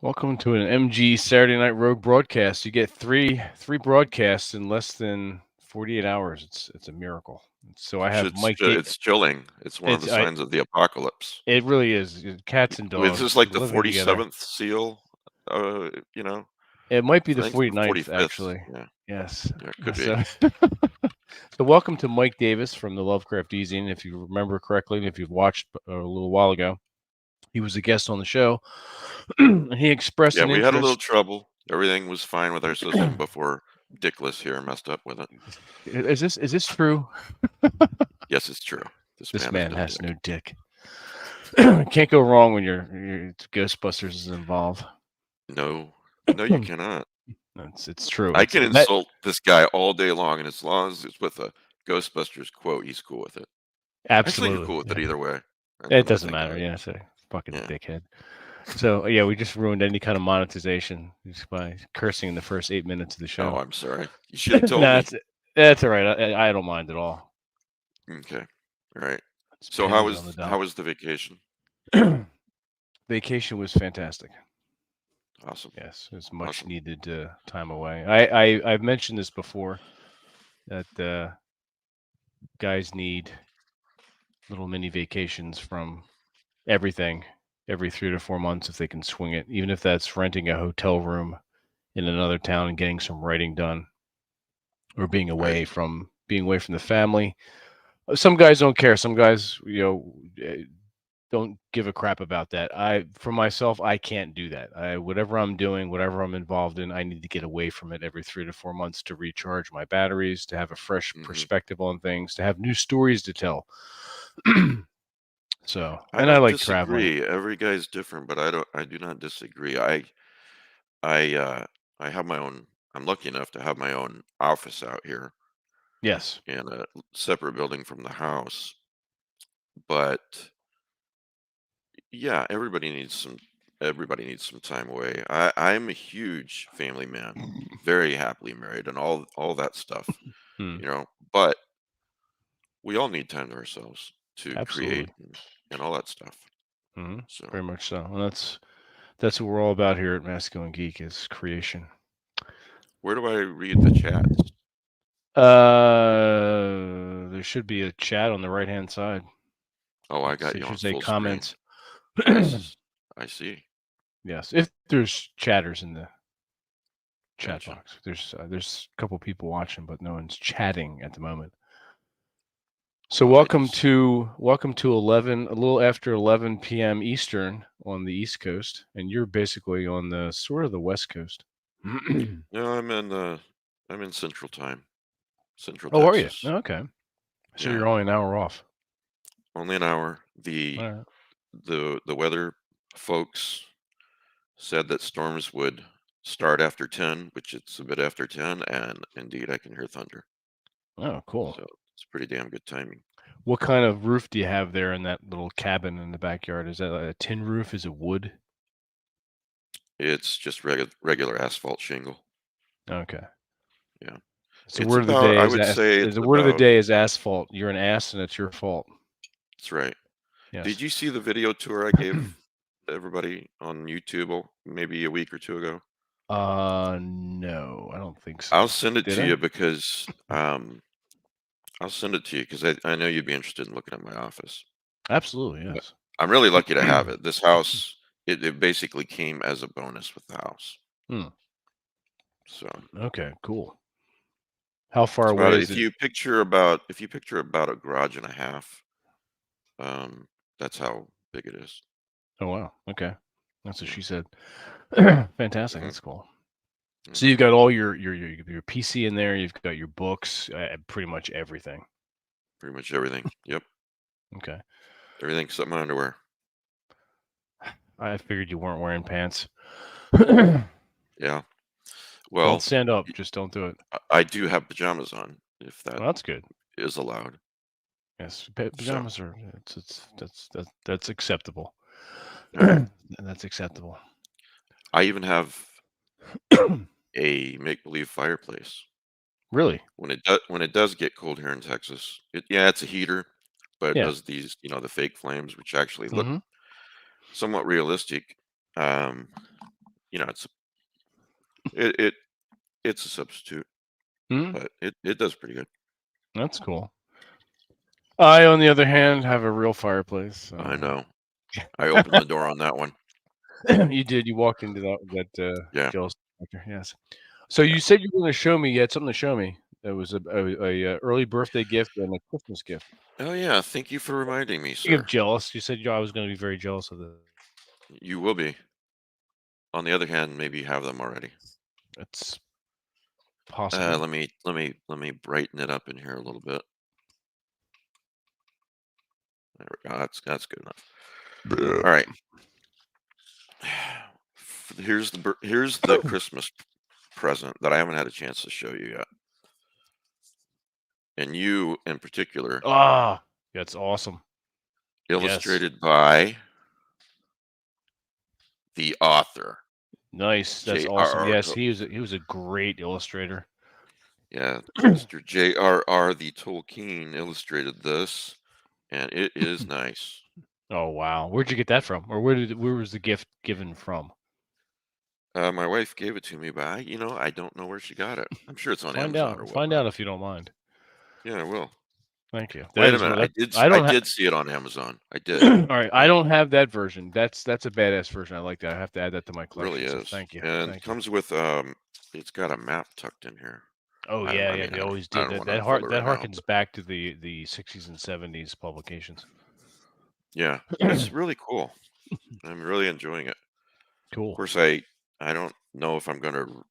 Welcome to an MG Saturday Night Rogue broadcast. You get three broadcasts in less than 48 hours. It's a miracle. So I have Mike. It's chilling. It's one of It's the I. signs of the apocalypse. It really is. Cats and This is dogs like the living together. 47th seal, uh, you know? It might be I the think it's the 49th 45th. actually. Yeah, Yes. yeah, it could be. So, so welcome to Mike Davis from the Lovecraft Easy. And if you remember correctly, and if you've watched a little while ago, he was a guest on the show, and he expressed Yeah, an we had a little interest. trouble. Everything was fine with our system before Dickless here messed up with it. Is this true? Yes, it's true. This This man is man no has dick. no dick. Can't go wrong when your Ghostbusters is involved. No, no, you cannot. It's true. I It's can that insult this guy all day long, and as long as it's with a Ghostbusters quote, he's cool with it. Actually, you're absolutely. cool with it Yeah. either way. It When I doesn't think of matter. it. Yeah, so fucking Yeah. dickhead. So yeah, we just ruined any kind of monetization just by cursing in the first 8 minutes of the Oh, show. I'm sorry. You should have No, told me. that's all right. I don't mind at all. Okay. All right. It's So pennies on the how dollar. was the vacation? Vacation was fantastic. Awesome. Yes, it's much Awesome. needed time away. I've mentioned this before that guys need little mini vacations from everything every 3 to 4 months if they can swing it, even if that's renting a hotel room in another town and getting some writing done, or Right. being away from the family. Some guys don't care. Some guys, don't give a crap about that. For myself, I can't do that. Whatever I'm doing, whatever I'm involved in, I need to get away from it every 3 to 4 months to recharge my batteries, to have a fresh Hmm. perspective on things, to have new stories to tell. So, I and I don't like traveling. disagree. Every guy's different, but I do not disagree. I I have my own. I'm lucky enough to have my own office out here Yes, in a separate building from the house. But yeah, everybody needs some time away. I'm a huge family man, very happily married, and all that stuff, mm, you know. But we all need time to ourselves to create absolutely. and all that stuff. So Very much so. And that's what we're all about here at Masculine Geek is creation. where do I read the chats? There should be a chat on the right hand side. Oh, I got So it you on should say full screen. comments. I see. Yes, if there's chatters in the chat Gotcha. box. There's a couple people watching, but no one's chatting at the moment. So Well, welcome to 11, a little after 11 p.m. Eastern on the East Coast, and you're basically on the sort of the West Coast. no, I'm in Central Time, Central Oh, are you? Texas. Okay. So Yeah, you're only an hour off. only an hour. All right. The weather folks said that storms would start after 10, which it's a bit after 10, and indeed I can hear thunder. Oh, cool. So it's pretty damn good timing. What kind of roof do you have there in that little cabin in the backyard? Is that a tin roof? Is it wood? It's just regular asphalt shingle. Okay. Yeah. So It's word of the about, day I is would say the it's word of the about, day is asphalt. You're an ass, and it's your fault. that's right. Did Yes. you see the video tour I gave everybody on YouTube maybe a week or two ago? No, I don't think I'll so. send it Did to I? you because I'll send it to you because I know you'd be interested in looking at my office. Absolutely, But yes. I'm really lucky to have it. This house, it basically came as a bonus with the house. Hmm. So Okay, cool. How far it's about away is it? if you picture about a garage and a half, um, that's how big it is. Oh wow. Okay, that's what Yeah. she said. Fantastic. Hmm. That's cool. So Hmm. you've got all your PC in there. You've got your books, pretty much everything. Pretty much everything. Yep. Okay. Everything except my underwear. I figured you weren't wearing pants. Yeah. Don't Well, stand up. y- Just don't do it. I do have pajamas on, if that Well, that's good. is allowed. Yes, So, pajamas are. That's acceptable. all right. That's acceptable. I even have a make-believe fireplace. Really? When it does get cold here in Texas, yeah, it's a heater, but it Yeah. does these, the fake flames, which actually look Mm-hmm. somewhat realistic. Um, it's it it's a substitute, Hmm? but it does pretty good. That's cool. I, on the other hand, have a real fireplace. I So know. I opened the door on that one. you did. You walked into that Yeah. jealous factor. Yes. So Yeah. you said you were going to show me. You had something to show me. It was a early birthday gift and a Christmas gift. Oh, yeah, thank you for reminding me, Speaking of sir. jealous, you said I was going to be very jealous of this. You will be. On the other hand, maybe you have them already. It's possible. Let me brighten it up in here a little bit. There we go. That's good enough. All right. Here's the Christmas present that I haven't had a chance to show you yet, and you in particular, Ah, that's awesome. Yes. illustrated by the author Nice. That's awesome. J.R.R. Yes, he was a great illustrator. Yeah, Mr. J.R.R. the Tolkien illustrated this, and it is nice. Oh wow. Where'd you get that from? Or where was the gift given from? My wife gave it to me, but I don't know where she got it. I'm sure it's on Find Amazon or out. Find whatnot. out if you don't mind. Yeah, I will. Thank you. That Wait a is minute. real. I I don't have. did see it on Amazon. I did. All right, I don't have that version. That's a badass version. I like that. I have to add that to my Really collection. So is. thank you. And Thank you. comes with it's got a map tucked in here. Oh I don't yeah, I yeah. mean, They always I did don't that. want to unfold it That right now, harkens but back to the 60s and 70s publications. yeah, it's really cool. I'm really enjoying it. Of Cool. course, I don't know if I'm going to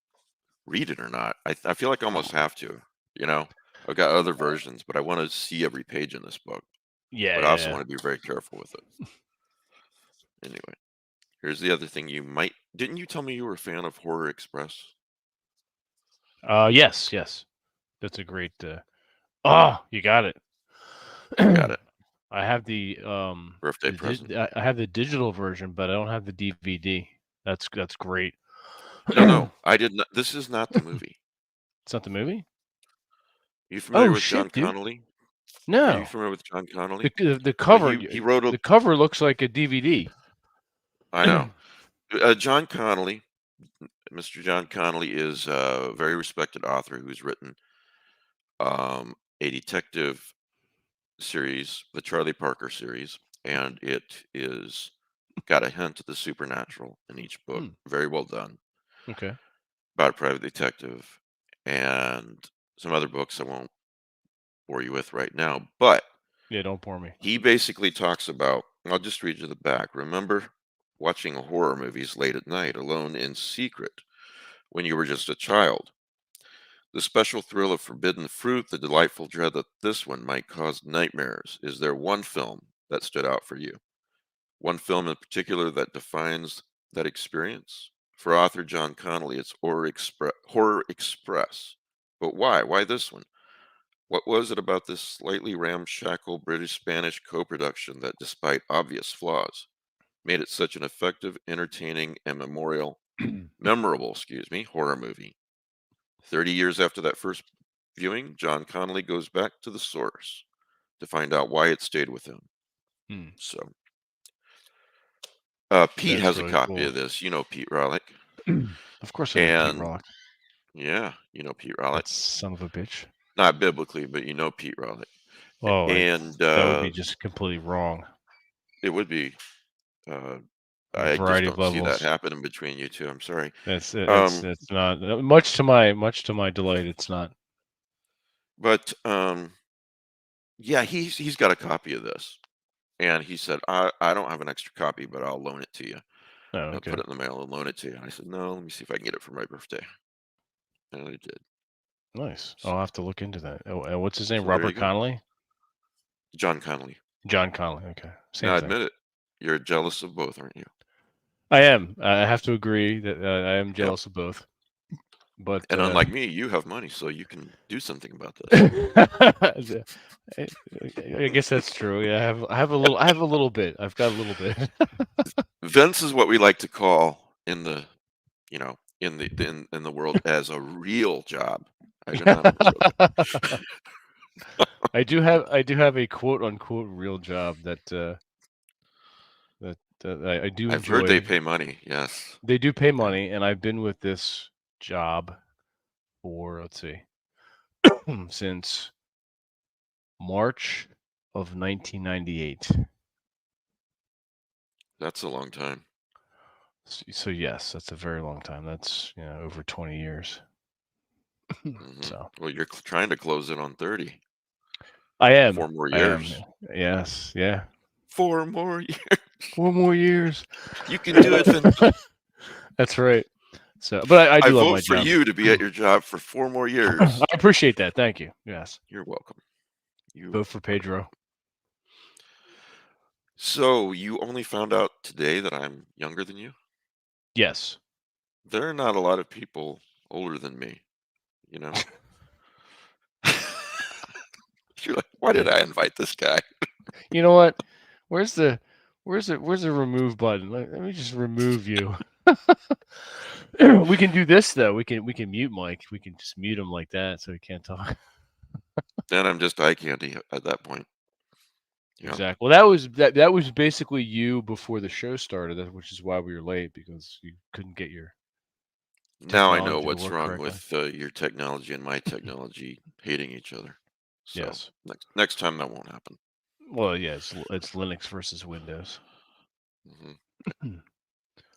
read it or not. I feel like I almost have to, you know. I've got other versions, but I want to see every page in this book. Yeah, But I also yeah, want to be very careful with it. Anyway, here's the other thing you might didn't you tell me you were a fan of Horror Express? yeah. Yes, yes. That's a great. Oh, you got it. I got it. I have Birthday present. I have the digital version, but I don't have the DVD. That's great. No, no, I did not. This is not the movie. It's not the movie? You familiar Oh with John shit, dude. Connolly? Are you No. familiar with John The Connolly? the Well, cover he wrote a. the cover looks like a DVD. I know. John Connolly, Mr. John Connolly is a very respected author who's written a detective series, the Charlie Parker series, and it is got a hint of the supernatural in each book. Hmm, Very well done okay. about a private detective, and some other books I won't bore you with right now. But Yeah, don't bore me. he basically talks about. I'll just read you the back. Remember watching horror movies late at night, alone in secret, when you were just a child. The special thrill of forbidden fruit, the delightful dread that this one might cause nightmares. Is there one film that stood out for you? One film in particular that defines that experience? For author John Connolly, it's Horror Express. But why? Why this one? What was it about this slightly ramshackle British Spanish co production that, despite obvious flaws, made it such an effective, entertaining, and memorable, horror movie? 30 years after that first viewing, John Connolly goes back to the source to find out why it stayed with him. Hmm, So, Pete that's has a really copy cool. of this. You know Pete Rollick. Of course I know Pete And Rock. yeah, you know Pete Rollick. That son of a bitch. Not biblically, but you know Pete Rollick. Oh, And that would be just completely wrong it would be, uh, on a I just variety of don't see that levels. happening between you two. I'm sorry. It's Um, it's not much to my delight. It's not. but yeah, he's got a copy of this. And he said, I don't have an extra copy, but I'll loan it to you. Oh, I'll put okay. it in the mail and loan it to you. And I said, no, let me see if I can get it for my birthday. And I did. Nice. So, I'll have to look into that. Oh, and what's his name? so there you Robert go. Connolly? John Connolly. John Connolly. Okay. Same Now thing. admit it. You're jealous of both, aren't you? I am. I have to agree that I am Yep. jealous of both. But And unlike me, you have money, so you can do something about this. I I guess that's true. Yeah, I have a little bit. I've got a little bit. Vince is what we like to call in the in the world as a real job. I'm joking. I do have a quote unquote real job that I do I've heard they enjoy. pay money. Yes. They do pay Yeah. money, and I've been with this job for, let's see, since March of 1998. That's a long time. So yes, that's a very long time. That's over 20 years. So Well, you're trying to close in on 30. I am. 4 more I am. years. Yes. Yeah. 4 more years. 4 more years. You can do it, Vincent. That's right. So, but I I do love vote my for job. you to be at your job for 4 more I years. appreciate that. Thank you. Yes. You're welcome. You Vote for are Pedro. So, you only found out today that I'm younger than you? Yes. There are not a lot of people older than me, you know? You're like, "Why did I invite this guy?" You know what? Where's the where's the remove button? Let me just remove you. We can do this though. We can mute Mike. We can just mute him like that so he can't talk. Then I'm just eye candy at that point. Yeah. Exactly. Well, that was basically you before the show started, which is why we were late because you couldn't get your Now I know technology to what's work wrong correctly. with, your technology and my technology hating each other. So, Yes. next time that won't happen. Well, yeah, it's Linux versus Windows. Mhm.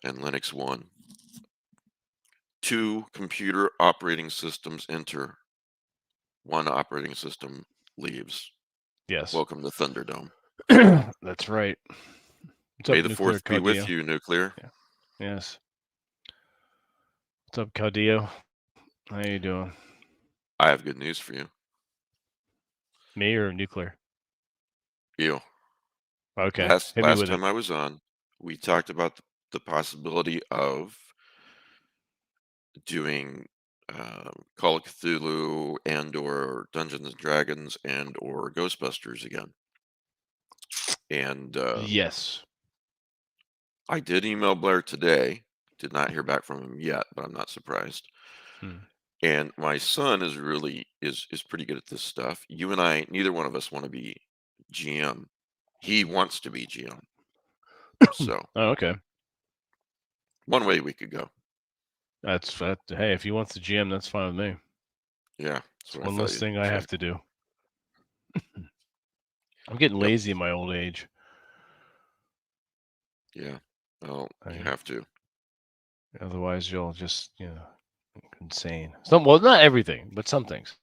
And Linux won. 2 computer operating systems enter, 1 operating system leaves. Yes. Welcome to Thunderdome. That's right. What's May up, the Nuclear 4th be with Caudillo? you, nuclear. Yeah. Yes. What's up, Caudillo? How you doing? I have good news for you. Me or Nuclear? You. Okay. Last Hit me last with it. time I was on, we talked about the possibility of doing, Call of Cthulhu and/or Dungeons& and Dragons and/or Ghostbusters again. And, Yes. I did email Blair today. Did not hear back from him yet, but I'm not surprised. Hmm. And my son is really is pretty good at this stuff. You and I, neither one of us wanna be GM. He wants to be GM. So, Oh, okay. one way we could go. That's that. Hey, if he wants the GM, that's fine with me. Yeah, that's It's what I one thought less you'd thing I say. have to do. I'm getting Yep. lazy in my old age. Yeah. Well, I you mean, have to. otherwise you'll just insane. Well, not everything, but some things.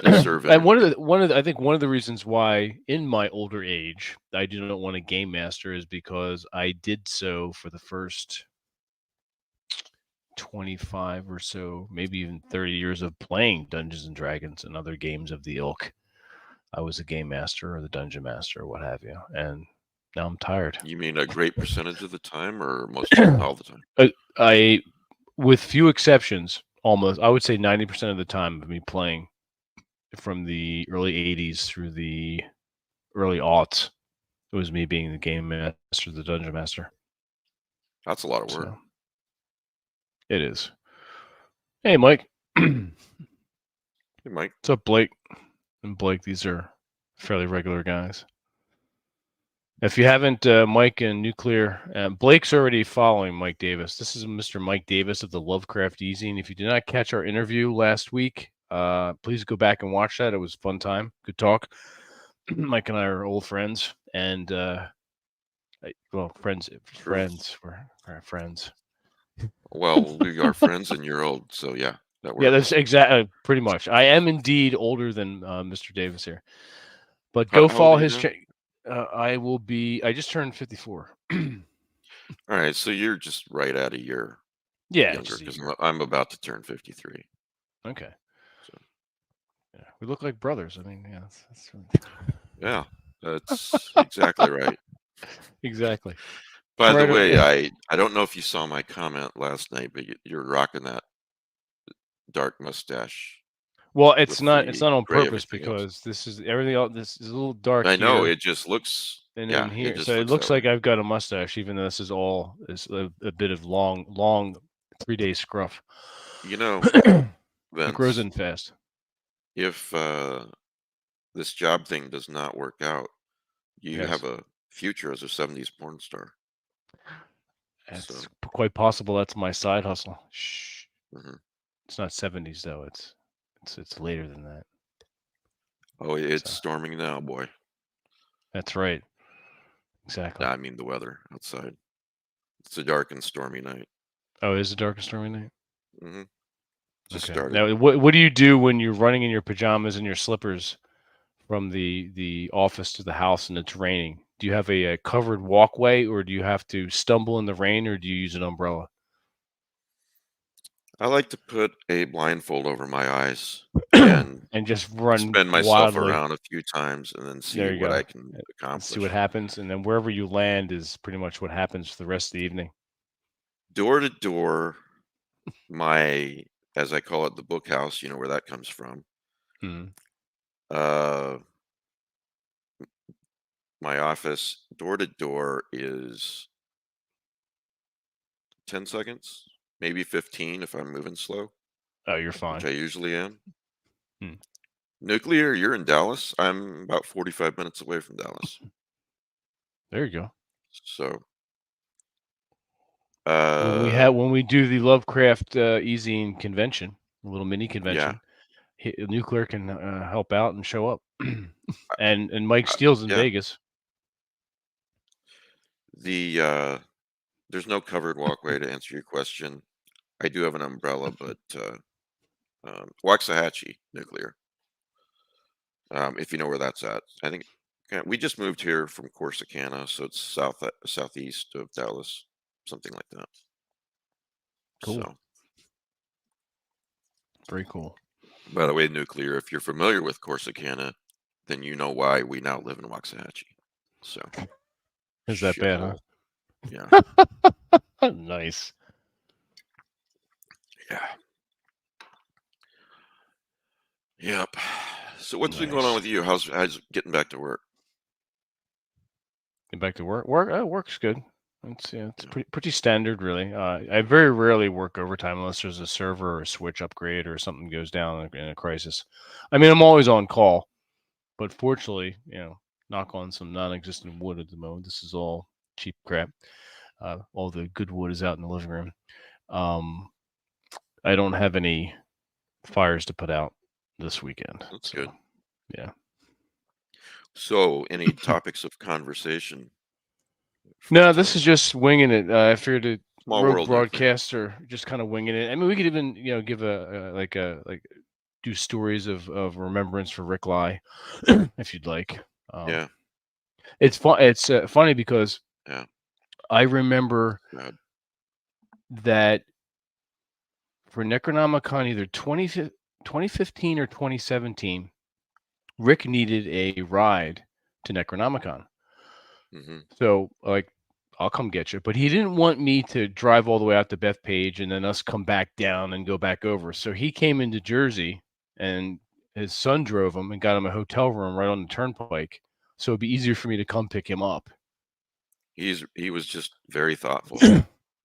Conserve And energy. I think one of the reasons why in my older age I do not want a game master is because I did so for the first 25 or so, maybe even 30 years of playing Dungeons and Dragons and other games of the ilk. I was a game master or the dungeon master or what have you, and now I'm tired. You mean a great percentage of the time or most all the time? I, with few exceptions, almost I would say 90% of the time of me playing from the early 80s through the early aughts, it was me being the game master, the dungeon master. That's a lot of work. So it is. Hey, Mike. What's Hey, Mike. up, Blake? And Blake, these are fairly regular guys. If you haven't, Mike and Nuclear, Blake's already following Mike Davis. This is Mr. Mike Davis of the Lovecraft Easy. And if you did not catch our interview last week, please go back and watch that. It was a fun time. Good talk. Mike and I are old friends. And, well, friends. True. We're friends. Well, we are friends and you're old, so yeah, that Yeah, that's works. exactly pretty much. I am indeed older than Mr. Davis here. But How go how old follow are you his. now? I just turned 54. All right, so you're just right at a year Yeah, younger just a because year. I'm about to turn 53. Okay. So Yeah, we look like brothers. I mean, yeah, yeah, that's exactly right. exactly. By the Right. way, I don't know if you saw my comment last night, but you're rocking that dark mustache Well, it's with not. It's the not on gray purpose everything else. because this is everything. Else, this is a little dark I know here it just looks, and then yeah, it here, so just it looks looks that way. like I've got a mustache, even though this is all is a bit of long 3-day scruff. You know, It grows Vince, in fast. if this job thing does not work out, you have Yes. a future as a '70s porn star. It's So, quite possible that's my side hustle. Shh. mhm. It's not 70s though. It's later than that. Oh, it's So storming now, boy. that's right. Exactly. I mean the weather outside. It's a dark and stormy night. Oh, is it dark and stormy night? Mhm. Just Okay. started. Now, what do you do when you're running in your pajamas and your slippers from the office to the house and it's raining? Do you have a covered walkway, or do you have to stumble in the rain, or do you use an umbrella? I like to put a blindfold over my eyes and And just run spin myself wildly. around a few times and then see There you what go. I can And see what accomplish. happens, and then wherever you land is pretty much what happens for the rest of the evening. Door to door, my as I call it, the book house, you know where that comes from. Mhm. Uh, my office, door to door is 10 seconds, maybe 15 if I'm moving slow, Oh, you're which fine. I usually am. Hmm. Nuclear, you're in Dallas. I'm about 45 minutes away from Dallas. There you go. So, When when we do the Lovecraft Easing convention, a little mini yeah, convention, nuclear can help out and show up. And Mike Steele's in yeah. Vegas. The there's no covered walkway to answer your question. I do have an umbrella, but Waxahachie nuclear. If you know where that's at, I think we just moved here from Corsicana, so it's southeast of Dallas, something like that. Cool. So, Very cool. by the way, nuclear. If you're familiar with Corsicana, then you know why we now live in Waxahachie. So, Is that bad, huh? shithole. Yeah, Nice. yeah, yep. So, what's been going on Nice. with you? How's getting back to work? Get back to work. Work's good. It's yeah, it's Yeah, pretty standard, really. I very rarely work overtime unless there's a server or a switch upgrade or something goes down in a crisis. I mean, I'm always on call, but fortunately, knock on some non-existent wood at the moment. This is all cheap crap. All the good wood is out in the living room. Um, I don't have any fires to put out this weekend, that's so good. yeah. So, any topics of conversation for No, this is today? just winging it. I figured a Small rogue world, nuclear. broadcaster just kind of winging it. I mean, we could even give like do stories of remembrance for Rick Lai, if you'd like. Um, Yeah, it's fun. It's funny because yeah. I remember God. that for Necronomicon, either 2015 or 2017, Rick needed a ride to Necronomicon. Hmm. So, like, I'll come get you. But he didn't want me to drive all the way out to Bethpage and then us come back down and go back over. So he came into Jersey and his son drove him and got him a hotel room right on the turnpike. So it'd be easier for me to come pick him up. He was just very thoughtful,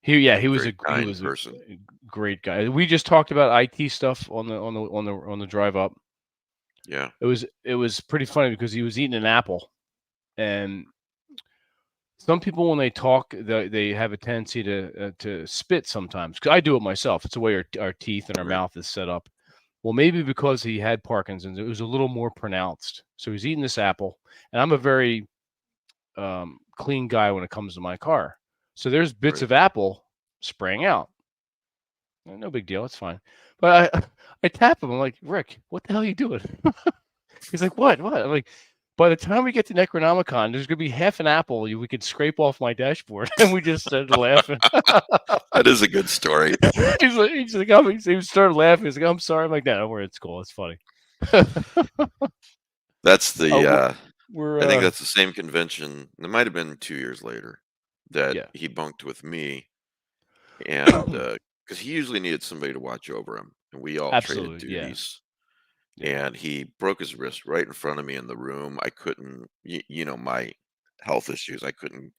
He was very he kind was a person. great guy. We just talked about IT stuff on the drive up. Yeah, It was pretty funny because he was eating an apple, and some people, when they talk, they have a tendency to spit sometimes. 'Cause I do it myself. It's the way our teeth and our right. mouth is set up. Well, maybe because he had Parkinson's, it was a little more pronounced. So he's eating this apple, and I'm a very clean guy when it comes to my car. So there's bits Right. of apple spraying out. No big deal. It's fine. But I I tap him. I'm like, Rick, what the hell are you doing? He's like, what? What? I'm like, by the time we get to Necronomicon, there's gonna be half an apple we could scrape off my dashboard, and we just started laughing. That is a good story. He started laughing. He's like, I'm sorry. I'm like, no, don't worry, it's cool. It's funny. That's uh, the, we're, we're I think that's the same convention. It might have been 2 years later that yeah, he bunked with me and, because he usually needed somebody to watch over him, and we all traded absolutely, yeah, duties, yeah. and he broke his wrist right in front of me in the room. I couldn't, my health issues, I couldn't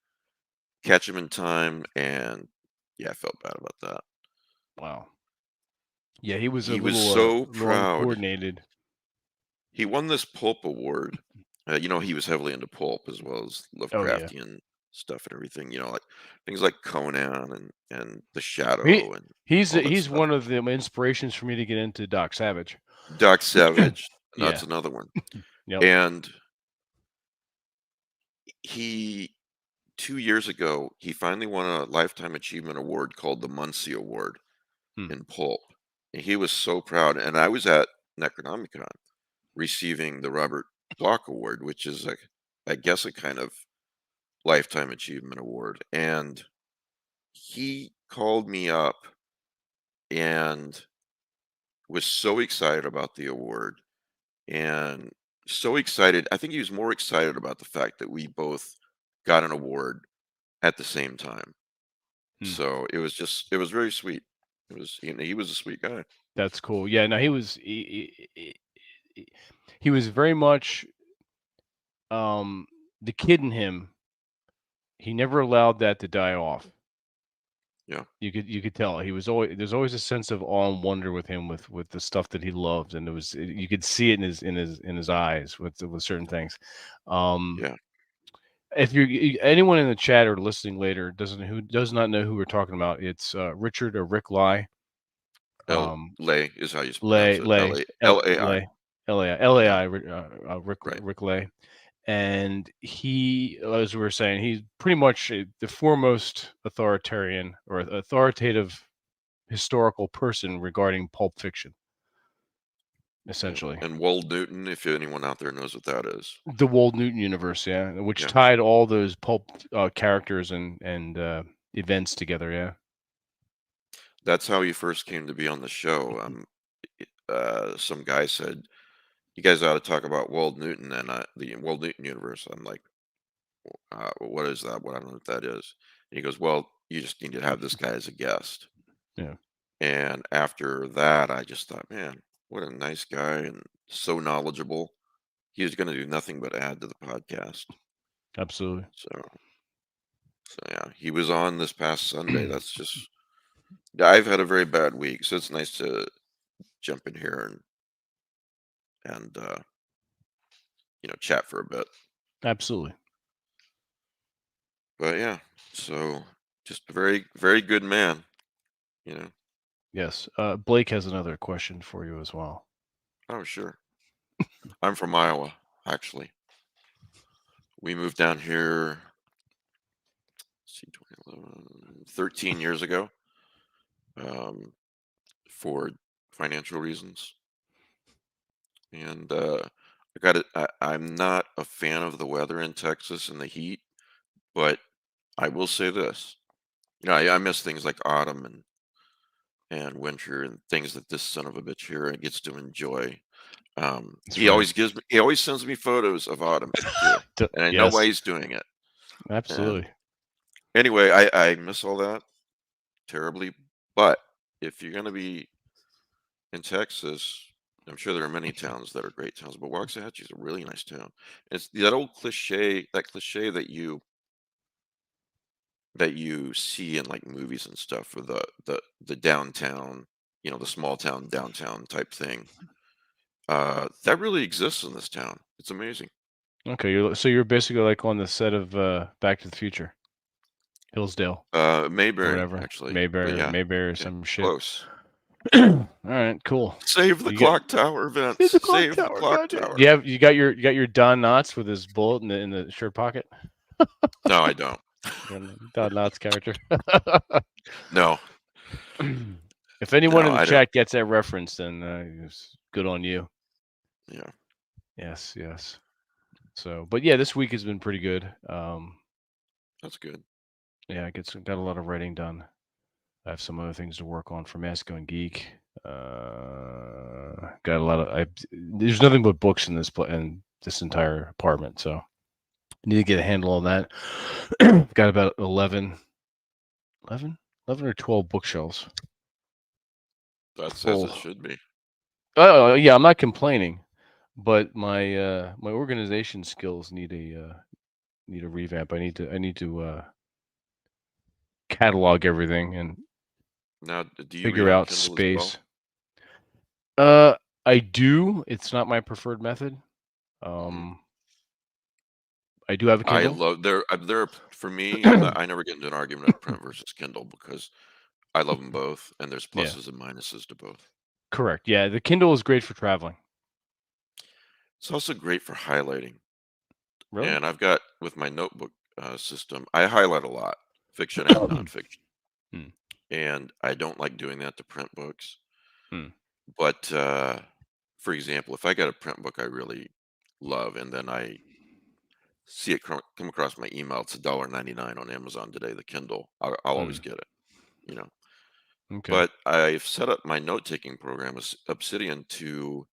catch him in time, and yeah, I felt bad about that. Wow. Yeah, he was a He was little so proud. uncoordinated. He won this pulp award. He was heavily into pulp as well as Oh yeah, Lovecraftian. stuff and everything. Like things like Conan and The He Shadow and he's all that he's stuff. one of the inspirations for me to get into Doc Savage. Doc Savage, that's Yeah. another one. Yep. And he 2 years ago, he finally won a lifetime achievement award called the Muncie Award Hmm. in pulp. And he was so proud. And I was at Necronomicon receiving the Robert Block Award, which is I guess a kind of lifetime achievement award. And he called me up and was so excited about the award and so excited. I think he was more excited about the fact that we both got an award at the same time. Hmm. So it was very sweet. He was a sweet guy. That's cool. Yeah. No, he was very much um the kid in him. He never allowed that to die off. Yeah, You could tell he was always there's always a sense of awe and wonder with him with the stuff that he loved, and you could see it in his eyes with certain things. Um, yeah. if anyone in the chat or listening later does not know who we're talking about, it's Richard or Rick Lai. L Um, Lay is how you pronounce Lay it. Lay L-A-I. Yeah, Lai right. Rick Lay, and he, as we were saying, he's pretty much the foremost authoritarian or authoritative historical person regarding pulp fiction, Yeah. essentially. And Wold Newton, if anyone out there knows what that is. The Wold Newton universe, yeah, which Yeah. tied all those pulp characters and events together, yeah. That's how he first came to be on the show. Some guy said, "You guys ought to talk about Wold Newton and the Wold Newton universe." I'm like, "What is that? What I don't know what that is." And he goes, "Well, you just need to have this guy as a guest." Yeah, And after that, I just thought, man, what a nice guy and so knowledgeable. He was going to do nothing but add to the podcast. absolutely. So, so yeah, he was on this past Sunday. That's just, I've had a very bad week, so it's nice to jump in here and chat for a bit. Absolutely. But yeah, so just a very, very good man, you know. Yes. Blake has another question for you as well. Oh, sure. I'm from Iowa, actually. We moved down here, let's see, 2011, 13 years ago. Um, for financial reasons. And I got it. I'm not a fan of the weather in Texas and the heat, but I will say this. I miss things like autumn and winter and things that this son of a bitch here gets to enjoy. That's He right. he always sends me photos of autumn too, and I know why Yes, he's doing it. And absolutely. anyway, I miss all that terribly. But if you're gonna be in Texas, I'm sure there are many towns that are great towns, but Waxahachie is a really nice town. It's that old cliche, that cliche that you see in like movies and stuff for the downtown, the small town downtown type thing. That really exists in this town. It's amazing. Okay, so you're basically like on the set of Back to the Future, Hillsdale or Mayberry, whatever, actually, but Mayberry or yeah, some shit. close. All right, cool. Save the You got clock tower, see the Vince. clock Save the tower. clock Goddamn. tower. You got your Don Knotts with his bullet in the shirt pocket. No, I don't. Don Knotts character. No, If anyone no, in the I don't. chat gets that reference, then it's good on you. Yeah, Yes, yes. So, but yeah, this week has been pretty good. that's good. Yeah, got a lot of writing done. I have some other things to work on for Masco and Geek. Got a lot of. There's nothing but books in this entire apartment, so I need to get a handle on that. Got about 11 or 12 bookshelves That's as it full. should be. Oh yeah, I'm not complaining, but my organization skills need a revamp. I need to catalog everything and Now, do you read figure on out Kindle as well? space. I do. It's not my preferred method. Mhm. Um, I do have a I Kindle. love they're for me, I never get into an argument of print versus Kindle because I love them both, and there's Yeah, pluses and minuses to both. correct. Yeah, the Kindle is great for traveling. It's also great for highlighting, Really? and I've got with my notebook, system, I highlight a lot, fiction and nonfiction, Mm, and I don't like doing that to print books, mm, but, for example, if I got a print book I really love and then I see it come across my email, it's $1.99 on Amazon today, the Kindle, I'll always mm. get it, you know? Okay. But I've set up my note-taking program as Obsidian to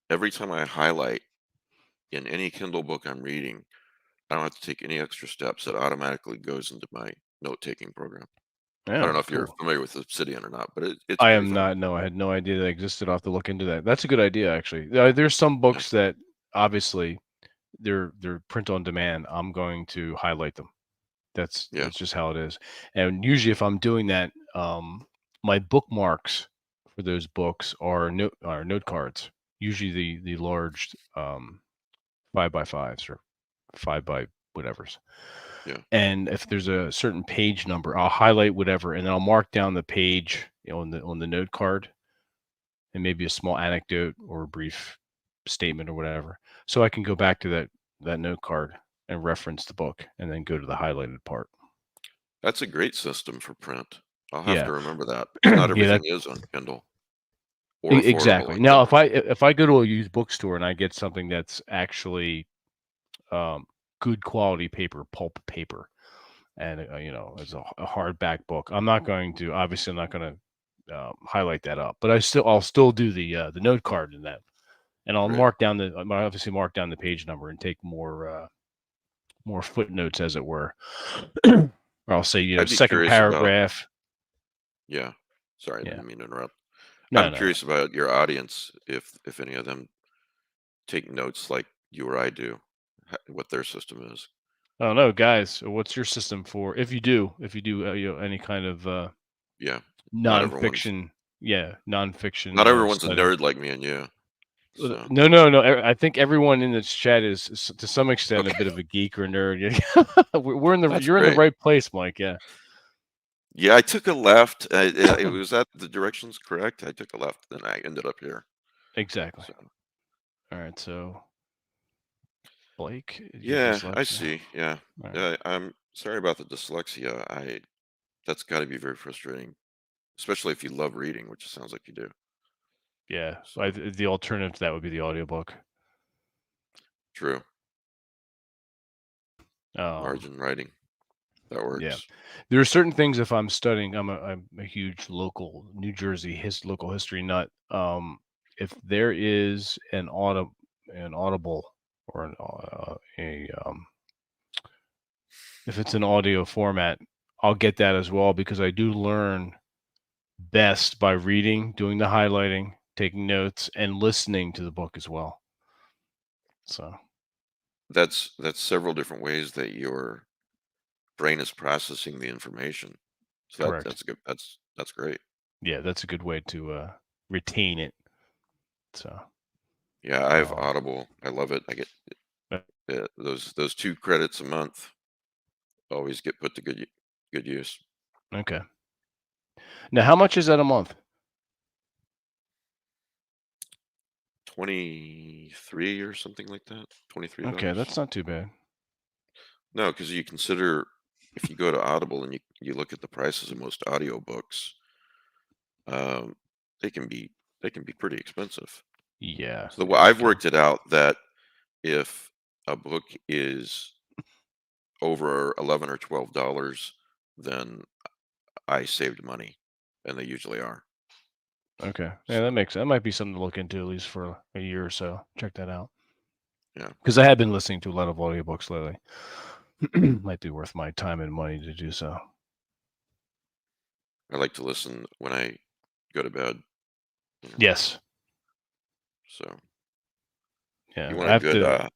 every time I highlight in any Kindle book I'm reading, I don't have to take any extra steps. It automatically goes into my note-taking program. I don't Yeah, know if you're cool. familiar with Obsidian or not, but it's I pretty am fun. not. No, I had no idea that existed. I'll have to look into that. That's a good idea, actually. There's some Yeah, books that obviously they're print on demand. I'm going to highlight them. yeah, That's just how it is. And usually, if I'm doing that, my bookmarks for those books are note cards. Usually the large 5x5s or 5 by whatever's. yeah. And if there's a certain page number, I'll highlight whatever, and then I'll mark down the page, on the note card, and maybe a small anecdote or a brief statement or whatever, so I can go back to that note card and reference the book, and then go to the highlighted part. That's a great system for print. I'll have Yeah, to remember that because not yeah, everything is on Kindle or affordable exactly. on Now, Kindle. if I go to a used bookstore and I get something that's actually um, good quality paper, pulp paper, and it's a hardback book, I'm not going to highlight that up, but I'll still do the note card in that, and Right. I'll obviously mark down the page number and take more footnotes, as it were. Or I'll say, I'd be second curious about paragraph. yeah. Sorry, I Yeah. didn't mean to interrupt. No, I'm no, no. curious about your audience if any of them take notes like you or I do, what their system is. Oh no, guys, what's your system for? If you do, any kind of Yeah. Not everyone's nonfiction, yeah, not nonfiction everyone's a study. nerd like me and you. So, No, no, no. I think everyone in this chat is to some extent a okay, bit of a geek or nerd. that's You're in the great. right place, Mike. Yeah, Yeah, I took a left. It was that the directions correct? I took a left, then I ended up here. exactly. So, All right, so Blake, your yeah, I dyslexia. see. Yeah. All right. Yeah, I'm sorry about the dyslexia. That's got to be very frustrating, especially if you love reading, which it sounds like you do. Yeah, So, the alternative to that would be the audiobook. true. Um, Margin writing. That yeah, works. there are certain things. If I'm studying, I'm a huge local New Jersey local history nut. If there is an audible or if it's an audio format, I'll get that as well, because I do learn best by reading, doing the highlighting, taking notes, and listening to the book as well. So That's several different ways that your brain is processing the information. So correct. that's good. That's great. Yeah, that's a good way to retain it. So Yeah, I have um, Audible. I love it. I get uh, those 2 credits a month always get put to good use. okay. Now, how much is that a month? 23 or something like that. Okay, $23. that's not too bad. No, because you consider if you go to Audible and you look at the prices of most audiobooks, um, they can be they can be pretty expensive. Yeah, So yeah, they I've can. worked it out that if a book is over 11 or $12, then I saved money, and they usually are. Okay, yeah, So, that might be something to look into, at least for a year or so. Check that out, yeah, because I have been listening to a lot of audiobooks lately. Might be worth my time and money to do so. I like to listen when I go to bed, you know. Yes, So, you yeah, want I a have good to.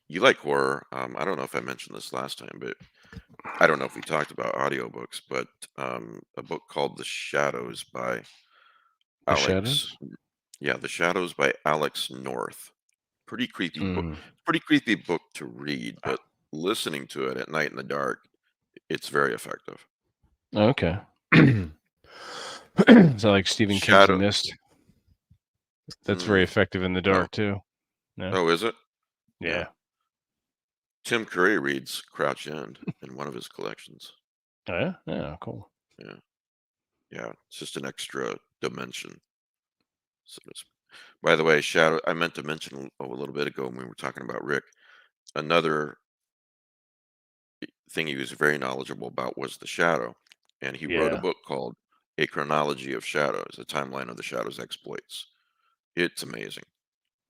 you like horror. I don't know if I mentioned this last time, but I don't know if we talked about audiobooks, but a book called The Shadows by The Alex Shadows. yeah, The Shadows by Alex North. Pretty creepy book. Mm. pretty creepy book to read, but listening to it at night in the dark, it's very effective. Okay. Is that like Stephen King's The Shadow. Mist? That's very Mm, effective in the no. dark too. No? Oh, is it? Yeah. Yeah. Tim Curry reads Crouch End in one of his collections. Oh, yeah? Yeah, cool. Yeah. Yeah. It's just an extra dimension. So to speak. By the way, Shadow, I meant to mention a little bit ago when we were talking about Rick, another thing he was very knowledgeable about was the Shadow. And he wrote a Yeah. book called A Chronology of Shadows, a timeline of the Shadow's exploits. It's amazing.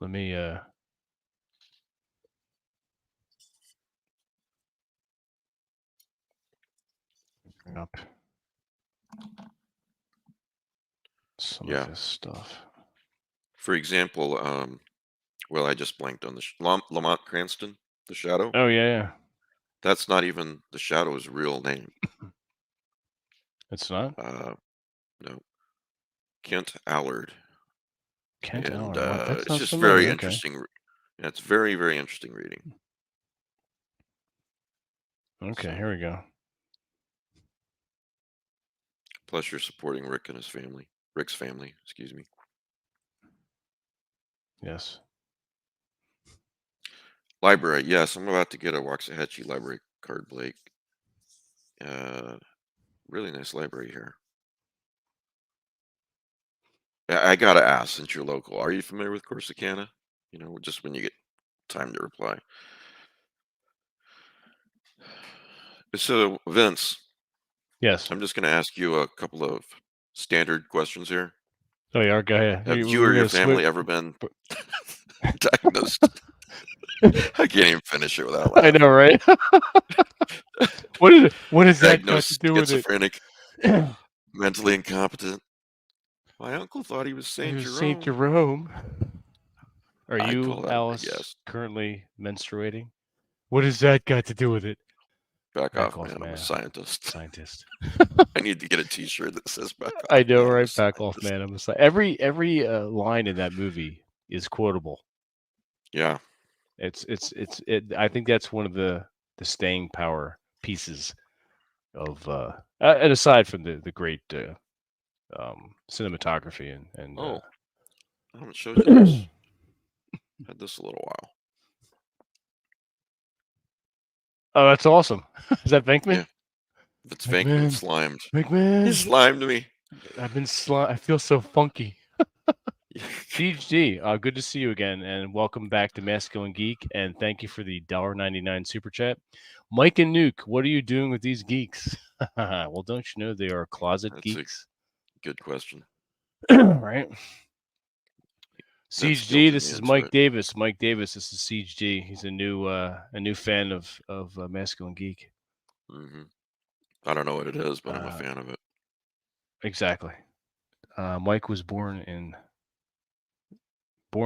Let me bring up some of Yeah. his stuff. For example, well, I just blanked on the Lamont Cranston, the Shadow. Oh, yeah, yeah. That's not even the Shadow's real name. It's not? Uh, no, Kent Allard, Kent and Allen. What? That it's sounds just very familiar. Okay. interesting. Yeah, it's very, very interesting reading. Okay, So, here we go. plus you're supporting Rick and his family, Rick's family, excuse me. Yes. Library, yes, I'm about to get a Waxahachie library card, Blake. Uh, really nice library here. I gotta ask, since you're local, are you familiar with Corsicana? You know, just when you get time to reply. So, Vince, Yes. I'm just going to ask you a couple of standard questions here. Oh, yeah, go ahead. Have you or We're your gonna switch. family ever been diagnosed? I can't even finish it without I know, laughing. right? What has that got to Diagnosed do with it? schizophrenic, It mentally incompetent. My uncle thought he was Saint was Saint Jerome. Jerome. Are I'd you, call that a big Alice, yes. currently menstruating? What has that got to do with it? Back Back off, off, man. I'm a man. scientist. Scientist. I need to get a T-shirt that says "Back I off, know, man. I'm a right? Back off, scientist." man. I'm a every line in that movie is quotable. Yeah. I think that's one of the staying power pieces of and aside from the great cinematography and Oh, I haven't showed you this. Had this a little while. oh, that's awesome. Is that Venkman? Yeah. It's Venkman Venkman, slimed. He Venkman. slimed me. I feel so funky. CHD, good to see you again, and welcome back to Masculine Geek, and thank you for the $1.99 super chat. Mike and Nuke, what are you doing with these geeks? Well, don't you know they are closet That's a geeks, good question. right? Vince CHG, guilted this me is into Mike it. Davis. Mike Davis, this is CHG. He's a new fan of Masculine Geek. Hmm. I don't know what it is, but I'm a Uh, fan of it. exactly. Mike was born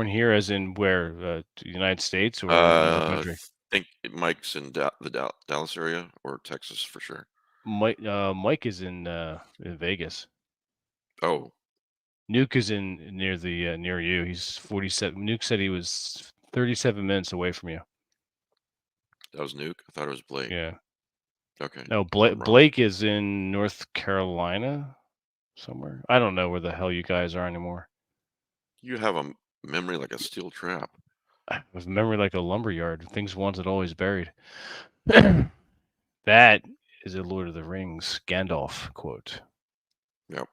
here, as in where, the United States or another I country. think Mike's in the Dallas area or Texas for sure. Mike is in Vegas. Oh, Nuke is in near the near you. He's 47. Nuke said he was 37 minutes away from you. that was Nuke. I thought it was Blake. Yeah. Okay, No, I'm wrong. Blake is in North Carolina somewhere. I don't know where the hell you guys are anymore. You have a memory like a steel trap. I have memory like a lumberyard. Things wanted always buried. That is a Lord of the Rings Gandalf quote. Yep.